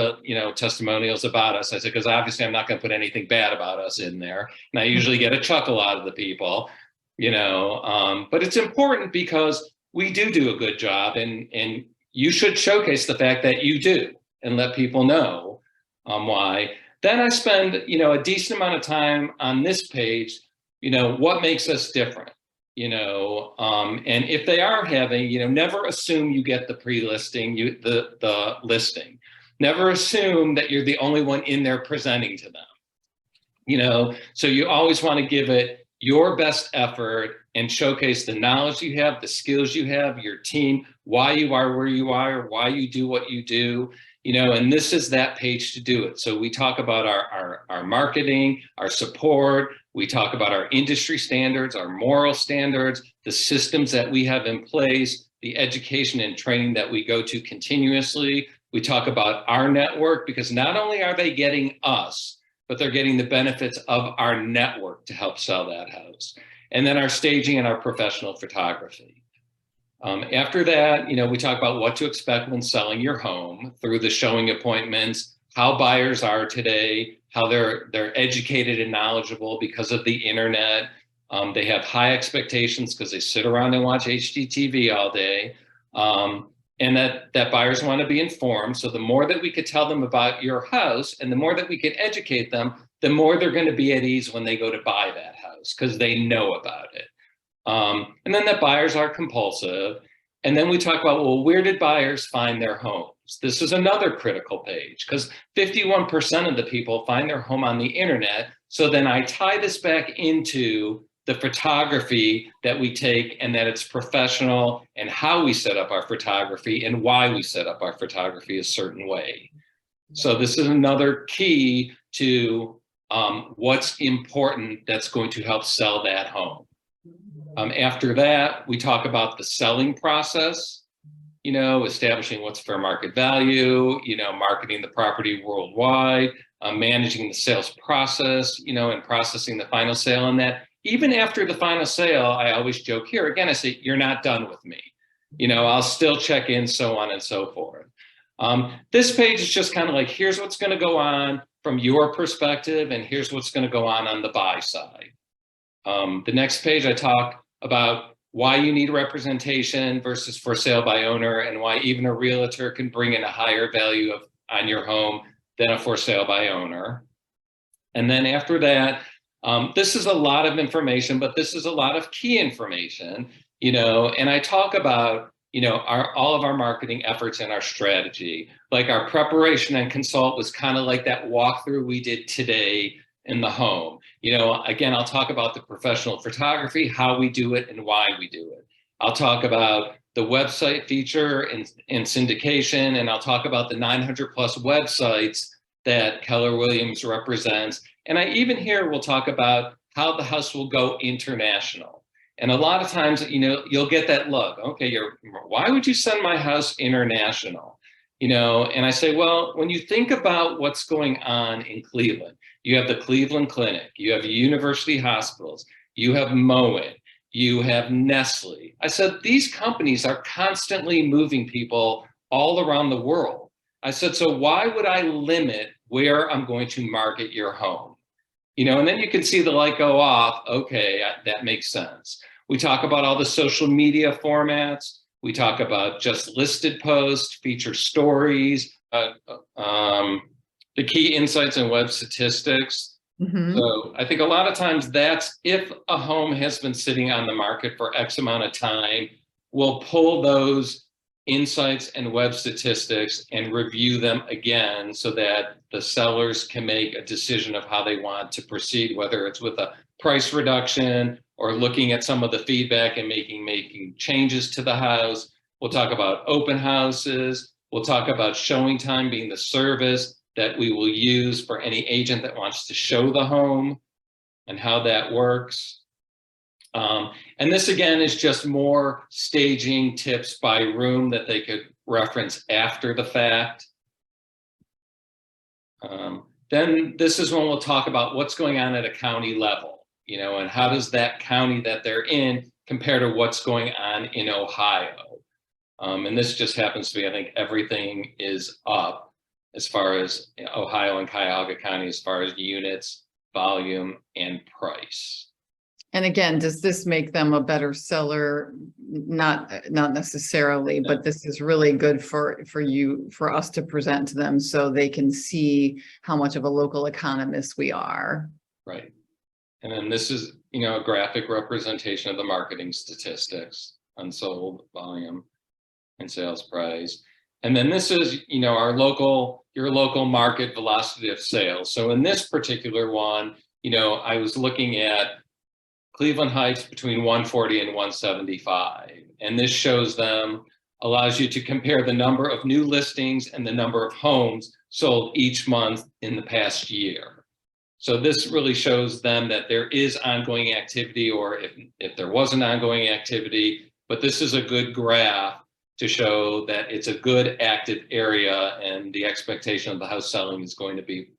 testimonials about us. I said, because obviously I'm not going to put anything bad about us in there. And I usually get a chuckle out of the people, but it's important because we do a good job, and you should showcase the fact that you do and let people know why. Then I spend, a decent amount of time on this page, what makes us different, and if they are having, never assume you get the pre-listing, the listing. Never assume that you're the only one in there presenting to them, so you always want to give it your best effort and showcase the knowledge you have, the skills you have, your team, why you are where you are, why you do what you do, and this is that page to do it. So we talk about our marketing, our support. We talk about our industry standards, our moral standards, the systems that we have in place, the education and training that we go to continuously, We talk about our network, because not only are they getting us, but they're getting the benefits of our network to help sell that house. And then our staging and our professional photography. After that, we talk about what to expect when selling your home through the showing appointments, how buyers are today, how they're educated and knowledgeable because of the internet. They have high expectations because they sit around and watch HGTV all day. And that buyers want to be informed. So the more that we could tell them about your house and the more that we could educate them, the more they're going to be at ease when they go to buy that house because they know about it. And then that buyers are compulsive. And then we talk about, well, where did buyers find their homes? This is another critical page because 51% of the people find their home on the internet. So then I tie this back into the photography that we take and that it's professional and how we set up our photography and why we set up our photography a certain way. So this is another key to what's important that's going to help sell that home. After that, we talk about the selling process, establishing what's fair market value, marketing the property worldwide, managing the sales process, and processing the final sale. And that even after the final sale, I always joke here, again, I say, you're not done with me. I'll still check in, so on and so forth. This page is just kind of like, here's what's going to go on from your perspective, and here's what's going to go on the buy side. The next page, I talk about why you need representation versus for sale by owner, and why even a realtor can bring in a higher value on your home than a for sale by owner. And then after that, this is a lot of information, but this is a lot of key information, and I talk about, all of our marketing efforts and our strategy. Like our preparation and consult was kind of like that walkthrough we did today in the home. Again, I'll talk about the professional photography, how we do it and why we do it. I'll talk about the website feature and syndication, and I'll talk about the 900 plus websites that Keller Williams represents. And I even here will talk about how the house will go international. And a lot of times, you'll get that look, okay, why would you send my house international? And I say, well, when you think about what's going on in Cleveland, you have the Cleveland Clinic, you have university hospitals, you have Moen, you have Nestle. I said, these companies are constantly moving people all around the world. I said, so why would I limit where I'm going to market your home? And then you can see the light go off. Okay, that makes sense. We talk about all the social media formats. We talk about just listed posts, feature stories, the key insights and web statistics. Mm-hmm. So I think a lot of times that's if a home has been sitting on the market for X amount of time, we'll pull those insights and web statistics and review them again so that the sellers can make a decision of how they want to proceed, whether it's with a price reduction or looking at some of the feedback and making changes to the house. We'll talk about open houses. We'll talk about showing time being the service that we will use for any agent that wants to show the home and how that works. And this again is just more staging tips by room that they could reference after the fact. Then this is when we'll talk about what's going on at a county level, and how does that county that they're in compare to what's going on in Ohio. And this just happens to be, I think everything is up as far as Ohio and Cuyahoga County, as far as units, volume, and price. And again, does this make them a better seller? Not necessarily, but this is really good for us to present to them so they can see how much of a local economist we are. Right. And then this is, a graphic representation of the marketing statistics, unsold volume and sales price. And then this is, your local market velocity of sales. So in this particular one, I was looking at Cleveland Heights between 140 and 175. And this shows them, allows you to compare the number of new listings and the number of homes sold each month in the past year. So this really shows them that there is ongoing activity, or if there wasn't ongoing activity, but this is a good graph to show that it's a good active area and the expectation of the house selling is going to be,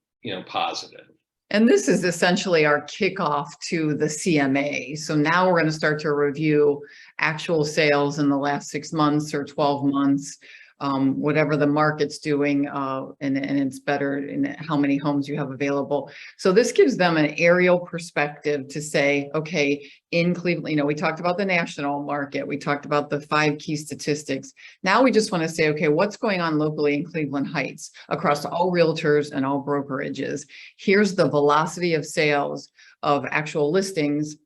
positive. And this is essentially our kickoff to the CMA. So now we're going to start to review actual sales in the last 6 months or 12 months, whatever the market's doing, and it's better in how many homes you have available. So this gives them an aerial perspective to say, okay, in Cleveland, we talked about the national market, we talked about the 5 key statistics. Now we just want to say, okay, what's going on locally in Cleveland Heights across all realtors and all brokerages? Here's the velocity of sales of actual listings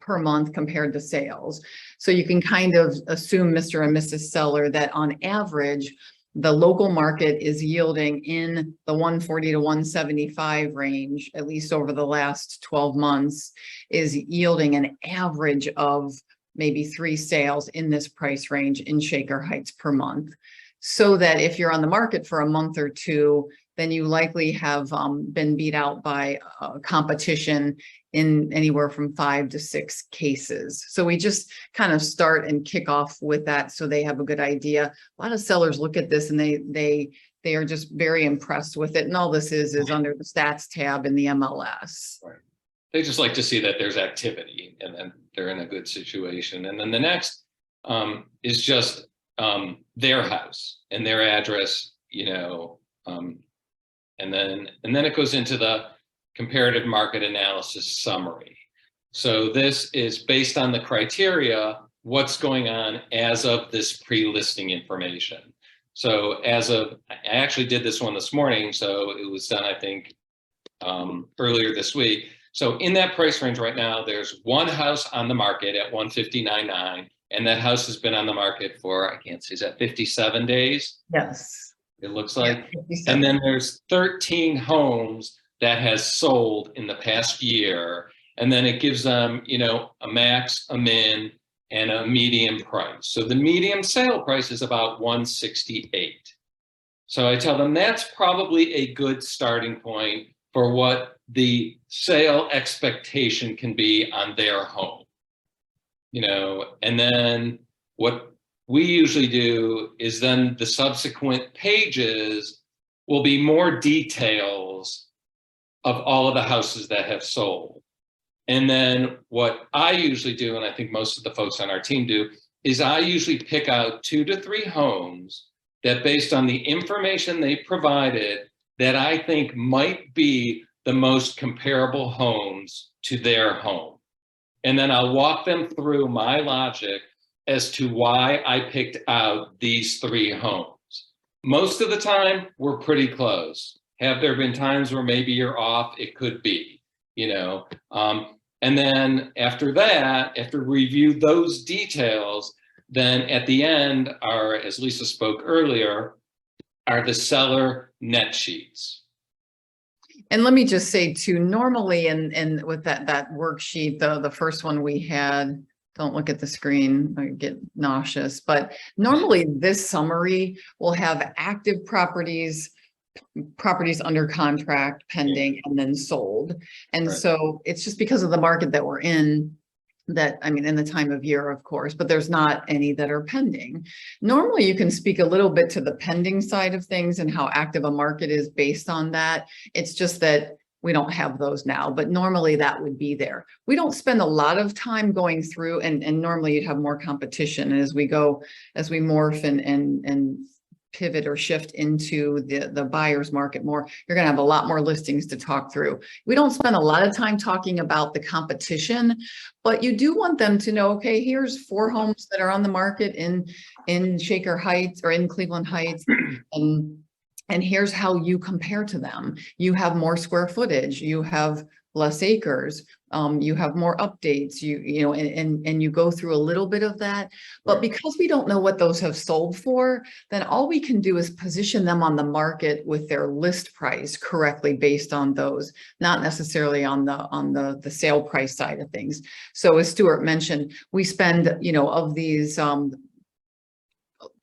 per month compared to sales. So you can kind of assume, Mr. and Mrs. Seller, that on average, the local market is yielding in the 140 to 175 range, at least over the last 12 months, is yielding an average of maybe 3 sales in this price range in Shaker Heights per month. So that if you're on the market for a month or two, then you likely have been beat out by competition in anywhere from 5 to 6 cases. So we just kind of start and kick off with that so they have a good idea. A lot of sellers look at this and they are just very impressed with it. And all this is under the stats tab in the MLS. Right. They just like to see that there's activity and then they're in a good situation. And then the next is just their house and their address, and then it goes into the comparative market analysis summary. So this is based on the criteria, what's going on as of this pre-listing information. So I actually did this one this morning, so it was done, I think, earlier this week. So in that price range right now, there's one house on the market at 159.9, and that house has been on the market for, I can't say, is that 57 days? Yes. It looks like. Yeah, and then there's 13 homes that has sold in the past year. And then it gives them, a max, a min, and a median price. So the median sale price is about 168. So I tell them that's probably a good starting point for what the sale expectation can be on their home. And then what we usually do is then the subsequent pages will be more details of all of the houses that have sold. And then what I usually do, and I think most of the folks on our team do, is I usually pick out 2 to 3 homes that, based on the information they provided, that I think might be the most comparable homes to their home. And then I'll walk them through my logic as to why I picked out these 3 homes. Most of the time, we're pretty close. Have there been times where maybe you're off? It could be, and then after that, after review those details, then at the end are, as Lisa spoke earlier, are the seller net sheets. And let me just say too, normally and with that worksheet, the first one we had, don't look at the screen, I get nauseous, but normally this summary will have active properties under contract, pending, and then sold. And so it's just because of the market that we're in, that, in the time of year, of course, but there's not any that are pending. Normally you can speak a little bit to the pending side of things and how active a market is based on that. It's just that we don't have those now, but normally that would be there. We don't spend a lot of time going through, and normally you'd have more competition. And as we morph and pivot or shift into the buyer's market more, you're going to have a lot more listings to talk through. We don't spend a lot of time talking about the competition, but you do want them to know, okay, here's 4 homes that are on the market in Shaker Heights or in Cleveland Heights, and here's how you compare to them. You have more square footage, you have less acres, you have more updates, and you go through a little bit of that. But because we don't know what those have sold for, then all we can do is position them on the market with their list price correctly based on those, not necessarily on the sale price side of things. So as Stuart mentioned, we spend, of these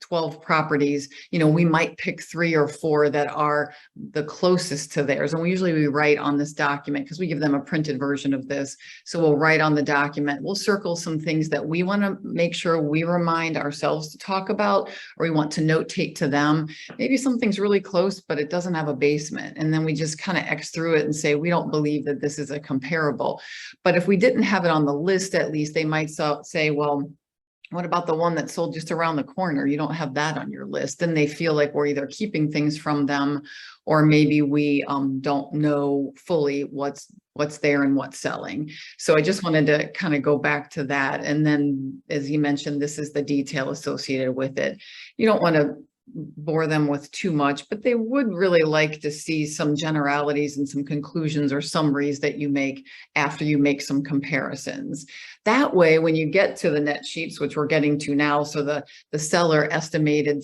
12 properties, you know, we might pick 3 or 4 that are the closest to theirs. And we write on this document because we give them a printed version of this. So we'll write on the document, we'll circle some things that we want to make sure we remind ourselves to talk about, or we want to notate to them. Maybe something's really close, but it doesn't have a basement. And then we just kind of X through it and say, we don't believe that this is a comparable. But if we didn't have it on the list, at least they might say, well, what about the one that sold just around the corner? You don't have that on your list. And they feel like we're either keeping things from them, or maybe we don't know fully what's there and what's selling. So I just wanted to kind of go back to that. And then, as you mentioned, this is the detail associated with it. You don't want to bore them with too much, but they would really like to see some generalities and some conclusions or summaries that you make after you make some comparisons. That way, when you get to the net sheets, which we're getting to now, so the seller estimated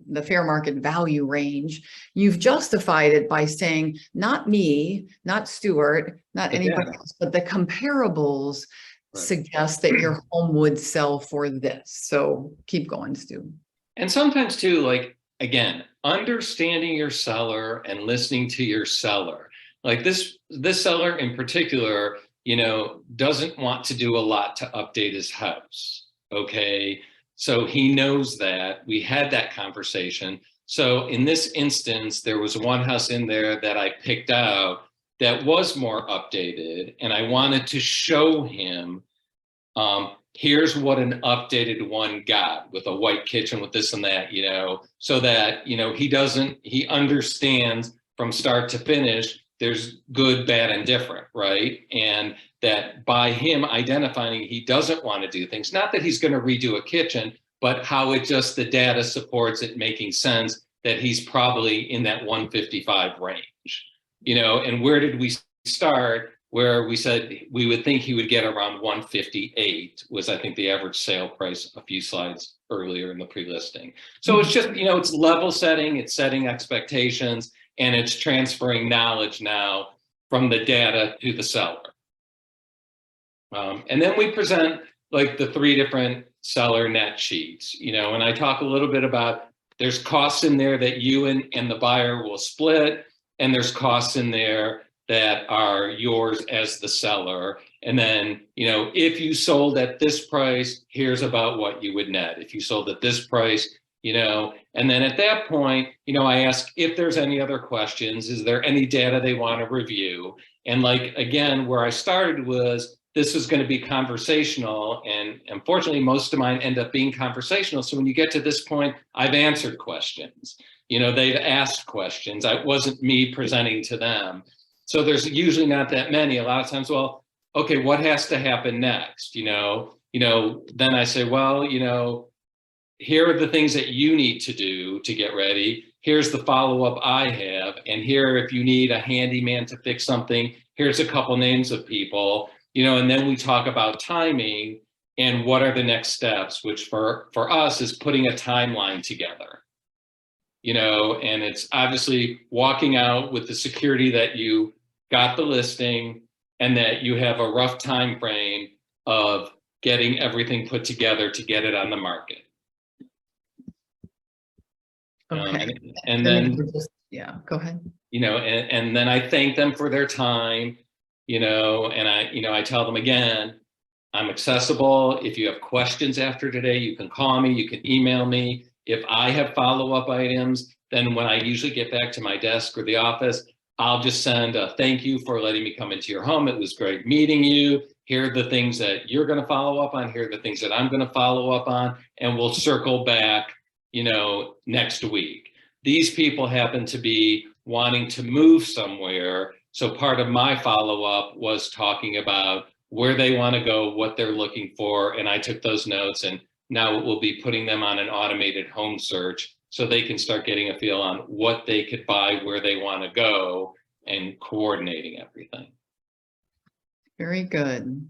the fair market value range, you've justified it by saying, not me, not Stuart, not anybody else, but the comparables suggest that your home would sell for this. So keep going, Stu. And sometimes too, like, again, understanding your seller and listening to your seller. Like this seller in particular, you know, doesn't want to do a lot to update his house. Okay. So he knows that. We had that conversation. So in this instance, there was one house in there that I picked out that was more updated, and I wanted to show him, here's what an updated one got with a white kitchen with this and that, you know, so that, you know, he understands from start to finish, there's good, bad, and different, right? And that by him identifying he doesn't want to do things, not that he's going to redo a kitchen, but how it just, the data supports it making sense that he's probably in that 155 range, you know. And where did we start? Where we said we would think he would get around 158 was, I think, the average sale price a few slides earlier in the pre-listing. So it's just, you know, it's level setting, it's setting expectations, and it's transferring knowledge now from the data to the seller. And then we present like the 3 different seller net sheets, you know, and I talk a little bit about there's costs in there that you and the buyer will split, and there's costs in there that are yours as the seller. And then, you know, if you sold at this price, here's about what you would net. If you sold at this price, you know, and then at that point, you know, I ask if there's any other questions, is there any data they want to review? And like, again, where I started was, this is going to be conversational, and unfortunately, most of mine end up being conversational. So when you get to this point, I've answered questions, you know, they've asked questions. It wasn't me presenting to them. So there's usually not that many. A lot of times, well, okay, what has to happen next? You know, then I say, well, you know, here are the things that you need to do to get ready. Here's the follow-up I have. And here, if you need a handyman to fix something, here's a couple names of people, you know, and then we talk about timing and what are the next steps, which for us is putting a timeline together. You know, and it's obviously walking out with the security that you got the listing and that you have a rough time frame of getting everything put together to get it on the market. Okay. And then, yeah, go ahead. You know, and then I thank them for their time, you know, and I tell them again, I'm accessible. If you have questions after today, you can call me, you can email me. If I have follow-up items, then when I usually get back to my desk or the office, I'll just send a thank you for letting me come into your home. It was great meeting you. Here are the things that you're going to follow up on. Here are the things that I'm going to follow up on. And we'll circle back, you know, next week. These people happen to be wanting to move somewhere. So part of my follow-up was talking about where they want to go, what they're looking for. And I took those notes, and now we'll be putting them on an automated home search so they can start getting a feel on what they could buy, where they want to go, and coordinating everything. Very good.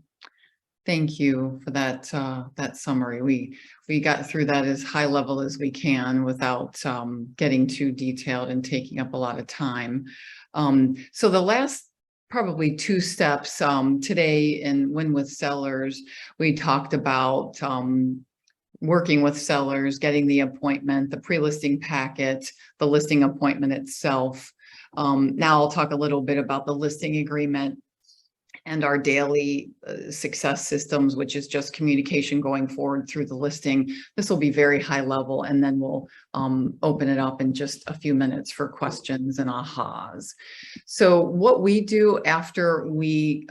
Thank you for that that summary. We got through that as high level as we can without getting too detailed and taking up a lot of time. So the last probably 2 steps today in Win with Sellers, we talked about working with sellers, getting the appointment, the pre-listing packet, the listing appointment itself. Now I'll talk a little bit about the listing agreement and our daily success systems, which is just communication going forward through the listing. This will be very high level, and then we'll open it up in just a few minutes for questions and ahas. So what we do after we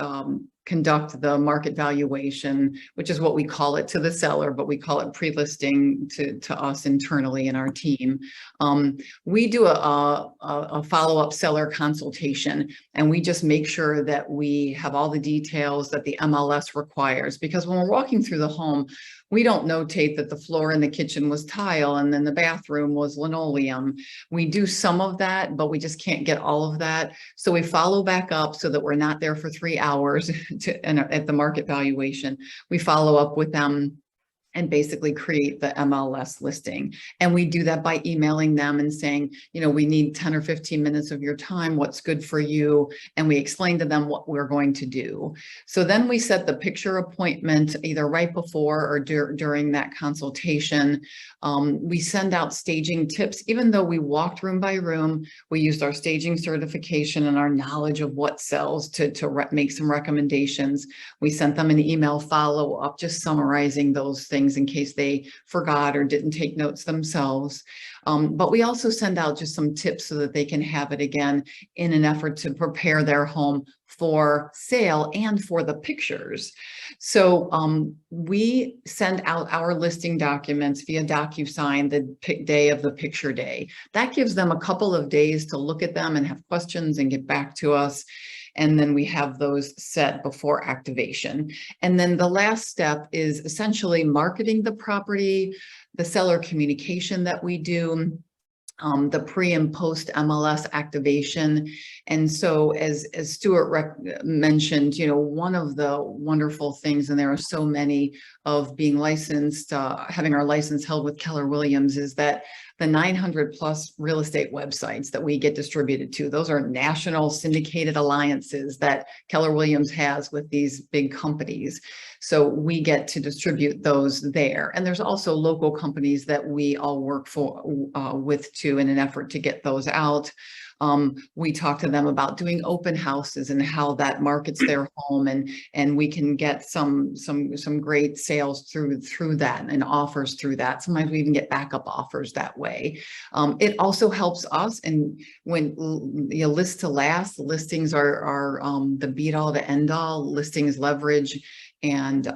conduct the market valuation, which is what we call it to the seller, but we call it pre-listing to us internally in our team. We do a follow-up seller consultation, and we just make sure that we have all the details that the MLS requires, because when we're walking through the home, we don't notate that the floor in the kitchen was tile and then the bathroom was linoleum. We do some of that, but we just can't get all of that. So we follow back up so that we're not there for 3 hours at the market valuation. We follow up with them and basically create the MLS listing. And we do that by emailing them and saying, you know, we need 10 or 15 minutes of your time. What's good for you? And we explain to them what we're going to do. So then we set the picture appointment either right before or during that consultation. We send out staging tips. Even though we walked room by room, we used our staging certification and our knowledge of what sells to make some recommendations. We sent them an email follow-up, just summarizing those things in case they forgot or didn't take notes themselves. But we also send out just some tips so that they can have it again in an effort to prepare their home for sale and for the pictures. So we send out our listing documents via DocuSign the day of the picture day. That gives them a couple of days to look at them and have questions and get back to us. And then we have those set before activation. And then the last step is essentially marketing the property, the seller communication that we do, the pre and post MLS activation. And so as Stuart mentioned, you know, one of the wonderful things, and there are so many, of being licensed, having our license held with Keller Williams, is that the 900 plus real estate websites that we get distributed to, those are national syndicated alliances that Keller Williams has with these big companies. So we get to distribute those there. And there's also local companies that we all work with too, in an effort to get those out. We talk to them about doing open houses and how that markets their home, and we can get some great sales through that and offers through that. Sometimes we even get backup offers that way. It also helps us, and when you list to last, listings are the beat all to end all. Listings leverage and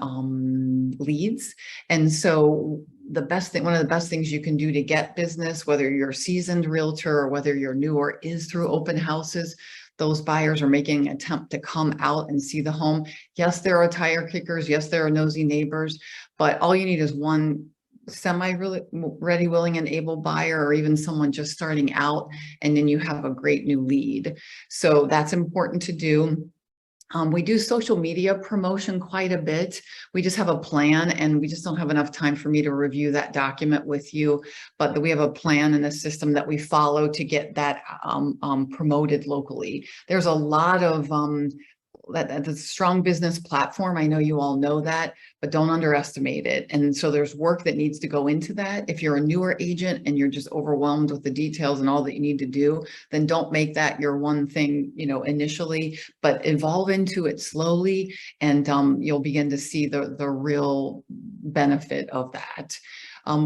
leads. And so one of the best things you can do to get business, whether you're a seasoned realtor or whether you're newer, is through open houses. Those buyers are making an attempt to come out and see the home. Yes, there are tire kickers. Yes, there are nosy neighbors, but all you need is one semi-ready, willing, and able buyer, or even someone just starting out, and then you have a great new lead. So that's important to do. We do social media promotion quite a bit. We just have a plan, and we just don't have enough time for me to review that document with you, but we have a plan and a system that we follow to get that promoted locally. There's a lot of that's a strong business platform. I know you all know that, but don't underestimate it. And so there's work that needs to go into that. If you're a newer agent and you're just overwhelmed with the details and all that you need to do, then don't make that your one thing, you know, initially, but evolve into it slowly, and you'll begin to see the real benefit of that.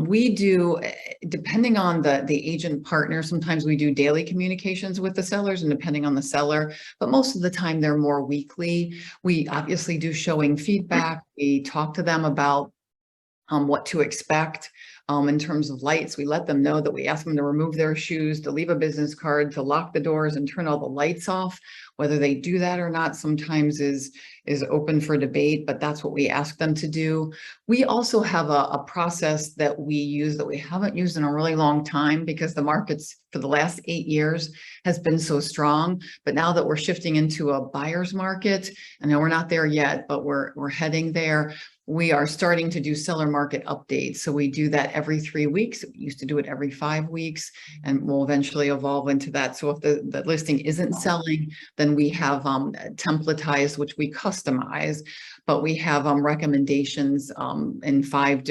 We do, depending on the agent partner, sometimes we do daily communications with the sellers, and depending on the seller, but most of the time they're more weekly. We obviously do showing feedback. We talk to them about what to expect in terms of lights. We let them know that we ask them to remove their shoes, to leave a business card, to lock the doors and turn all the lights off. Whether they do that or not sometimes is open for debate, but that's what we ask them to do. We also have a process that we use that we haven't used in a really long time, because the markets for the last 8 years has been so strong. But now that we're shifting into a buyer's market, I know we're not there yet, but we're heading there. we are starting to do seller market updates. So we do that every 3 weeks. We used to do it every 5 weeks, and we'll eventually evolve into that. So if the listing isn't selling, then we have templatized, which we customize, but we have recommendations in 5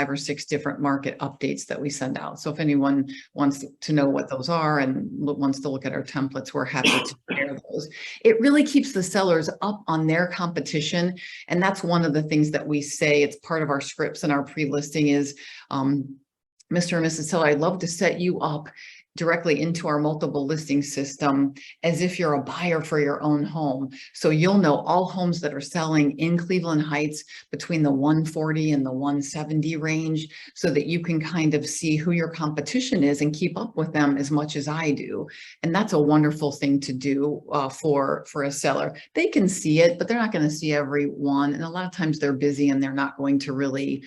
or 6 different market updates that we send out. So if anyone wants to know what those are and wants to look at our templates, we're happy to share those. It really keeps the sellers up on their competition. And that's one of the things that we say. It's part of our scripts and our pre-listing is, Mr. and Mrs. Seller, I'd love to set you up directly into our multiple listing system as if you're a buyer for your own home. So you'll know all homes that are selling in Cleveland Heights between the 140 and the 170 range, so that you can kind of see who your competition is and keep up with them as much as I do. And that's a wonderful thing to do for a seller. They can see it, but they're not going to see every one. And a lot of times they're busy and they're not going to really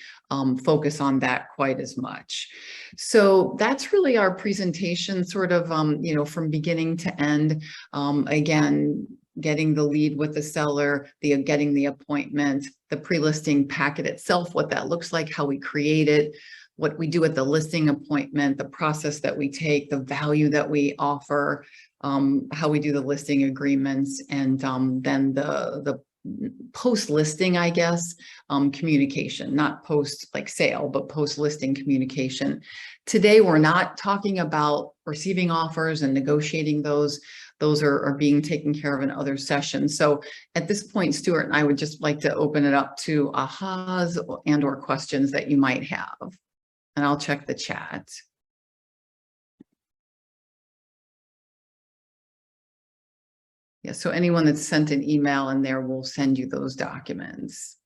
focus on that quite as much. So that's really our presentation, sort of, from beginning to end. Again, getting the lead with the seller, getting the appointment, the pre-listing packet itself, what that looks like, how we create it, what we do at the listing appointment, the process that we take, the value that we offer, how we do the listing agreements, and then the post-listing, I guess, communication, not post like sale, but post-listing communication. Today, we're not talking about receiving offers and negotiating those. Those are being taken care of in other sessions. So at this point, Stuart and I would just like to open it up to ahas and or questions that you might have. And I'll check the chat. Yeah, so anyone that's sent an email in there will send you those documents.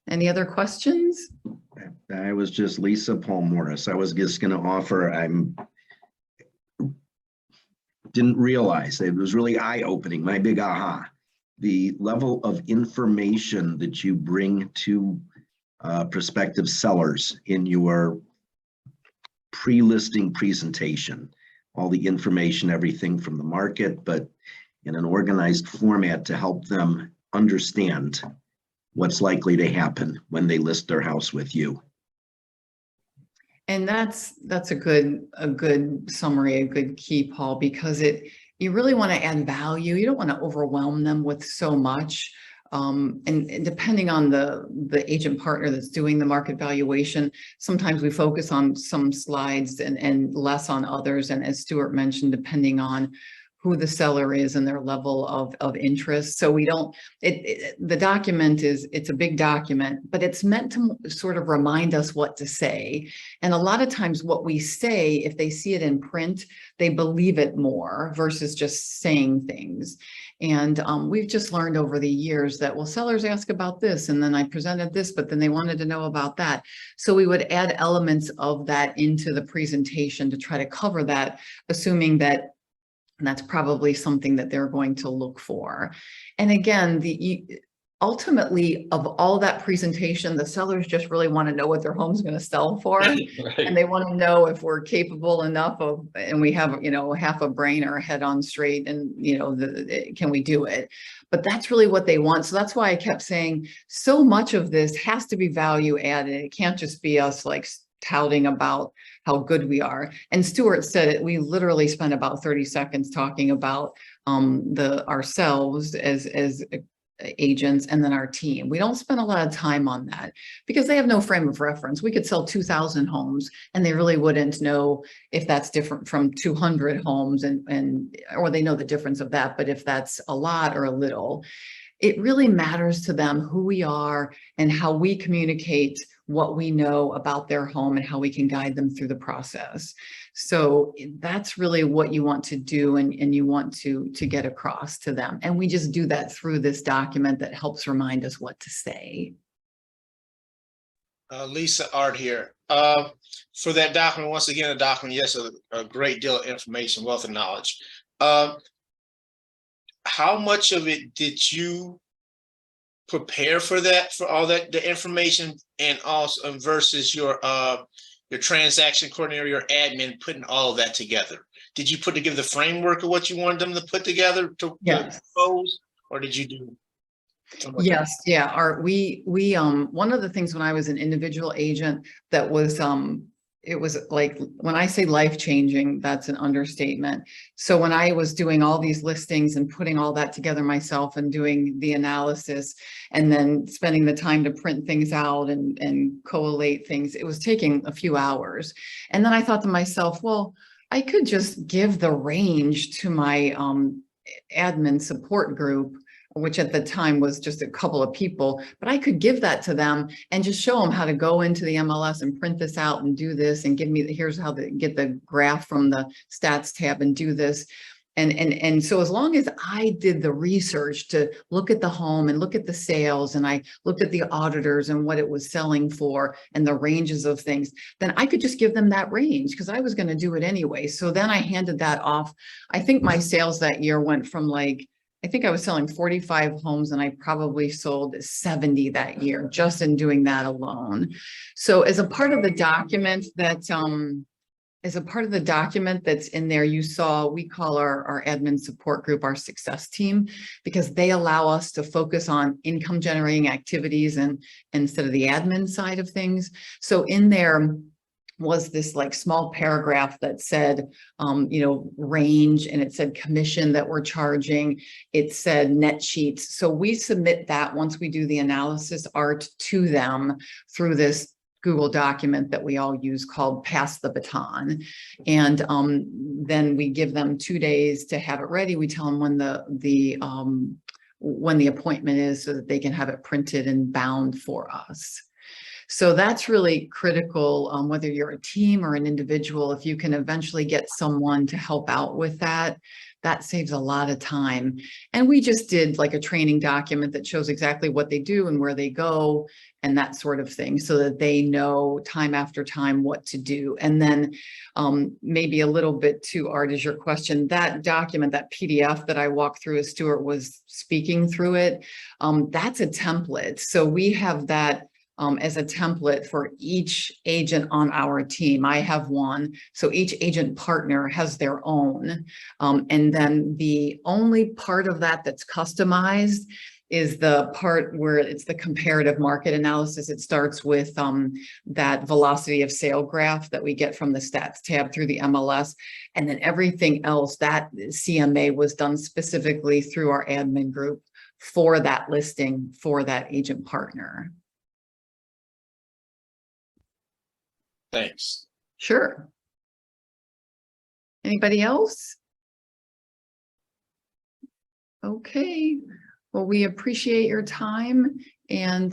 Any other questions? I was just Lisa Paul Morris. I was just going to offer, didn't realize it was really eye-opening, my big aha. The level of information that you bring to prospective sellers in your pre-listing presentation, all the information, everything from the market, but in an organized format to help them understand what's likely to happen when they list their house with you. And that's a good summary, a good key, Paul, because you really want to add value. You don't want to overwhelm them with so much. And depending on the agent partner that's doing the market valuation, sometimes we focus on some slides and less on others. And as Stuart mentioned, depending on who the seller is and their level of interest. So we don't, the document it's a big document, but it's meant to sort of remind us what to say. And a lot of times what we say, if they see it in print, they believe it more versus just saying things. And we've just learned over the years that, well, sellers ask about this, and then I presented this, but then they wanted to know about that. So we would add elements of that into the presentation to try to cover that, assuming that that's probably something that they're going to look for. And again, ultimately, of all that presentation, the sellers just really want to know what their home's going to sell for. Right. And they want to know if we're capable enough of, and we have, half a brain or a head on straight, and, can we do it? But that's really what they want. So that's why I kept saying so much of this has to be value added. It can't just be us like touting about how good we are. And Stuart said it, we literally spent about 30 seconds talking about ourselves as agents, and then our team. We don't spend a lot of time on that because they have no frame of reference. We could sell 2,000 homes and they really wouldn't know if that's different from 200 homes, or they know the difference of that. But if that's a lot or a little, it really matters to them who we are and how we communicate what we know about their home and how we can guide them through the process. So that's really what you want to do, and you want to get across to them. And we just do that through this document that helps remind us what to say. Lisa, Art here. For that document, once again, a document, yes, a great deal of information, wealth of knowledge. How much of it did you prepare for all that, the information, and also versus your transaction coordinator, your admin, putting all of that together? did you put together the framework of what you wanted them to put together to Yes. propose, or did you do? something like that? Yes, yeah, we one of the things when I was an individual agent that was it was like, when I say life-changing, that's an understatement. So when I was doing all these listings and putting all that together myself and doing the analysis and then spending the time to print things out and collate things, it was taking a few hours. And then I thought to myself, well, I could just give the range to my admin support group, which at the time was just a couple of people, but I could give that to them and just show them how to go into the MLS and print this out and do this and give me, here's how to get the graph from the stats tab and do this. And so as long as I did the research to look at the home and look at the sales, and I looked at the auditors and what it was selling for and the ranges of things, then I could just give them that range because I was going to do it anyway. So then I handed that off. I think my sales that year went from like, I think I was selling 45 homes and I probably sold 70 that year just in doing that alone. So as a part of the document that, that's in there, you saw, we call our admin support group our success team, because they allow us to focus on income generating activities and instead of the admin side of things. So in there was this like small paragraph that said, range, and it said commission that we're charging. It said net sheets. So we submit that once we do the analysis art to them through this Google document that we all use called Pass the Baton. And then we give them 2 days to have it ready. We tell them when the appointment is so that they can have it printed and bound for us. So that's really critical, whether you're a team or an individual. If you can eventually get someone to help out with that, that saves a lot of time. And we just did like a training document that shows exactly what they do and where they go and that sort of thing, so that they know time after time what to do. And then maybe a little bit to Art, is your question, that document, that PDF that I walked through as Stuart was speaking through it, that's a template. So we have that as a template for each agent on our team. I have one, so each agent partner has their own. And then the only part of that that's customized is the part where it's the comparative market analysis. It starts with that velocity of sale graph that we get from the stats tab through the MLS. And then everything else, that CMA was done specifically through our admin group for that listing for that agent partner. Thanks. Sure. Anybody else? Okay. Well, we appreciate your time, and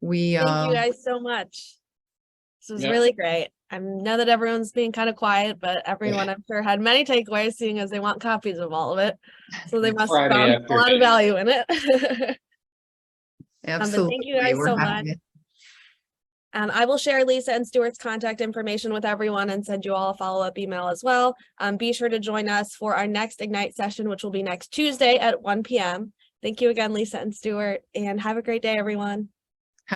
we Thank you guys so much. This was Yeah. really great. I know that everyone's being kind of quiet, but everyone I'm sure had many takeaways, seeing as they want copies of all of it. So they must have Friday found a lot of afternoon. value in it. absolutely. thank you guys We're so happy. much. And I will share Lisa and Stuart's contact information with everyone and send you all a follow-up email as well. Be sure to join us for our next Ignite session, which will be next Tuesday at 1 p.m. Thank you again, Lisa and Stuart, and have a great day, everyone.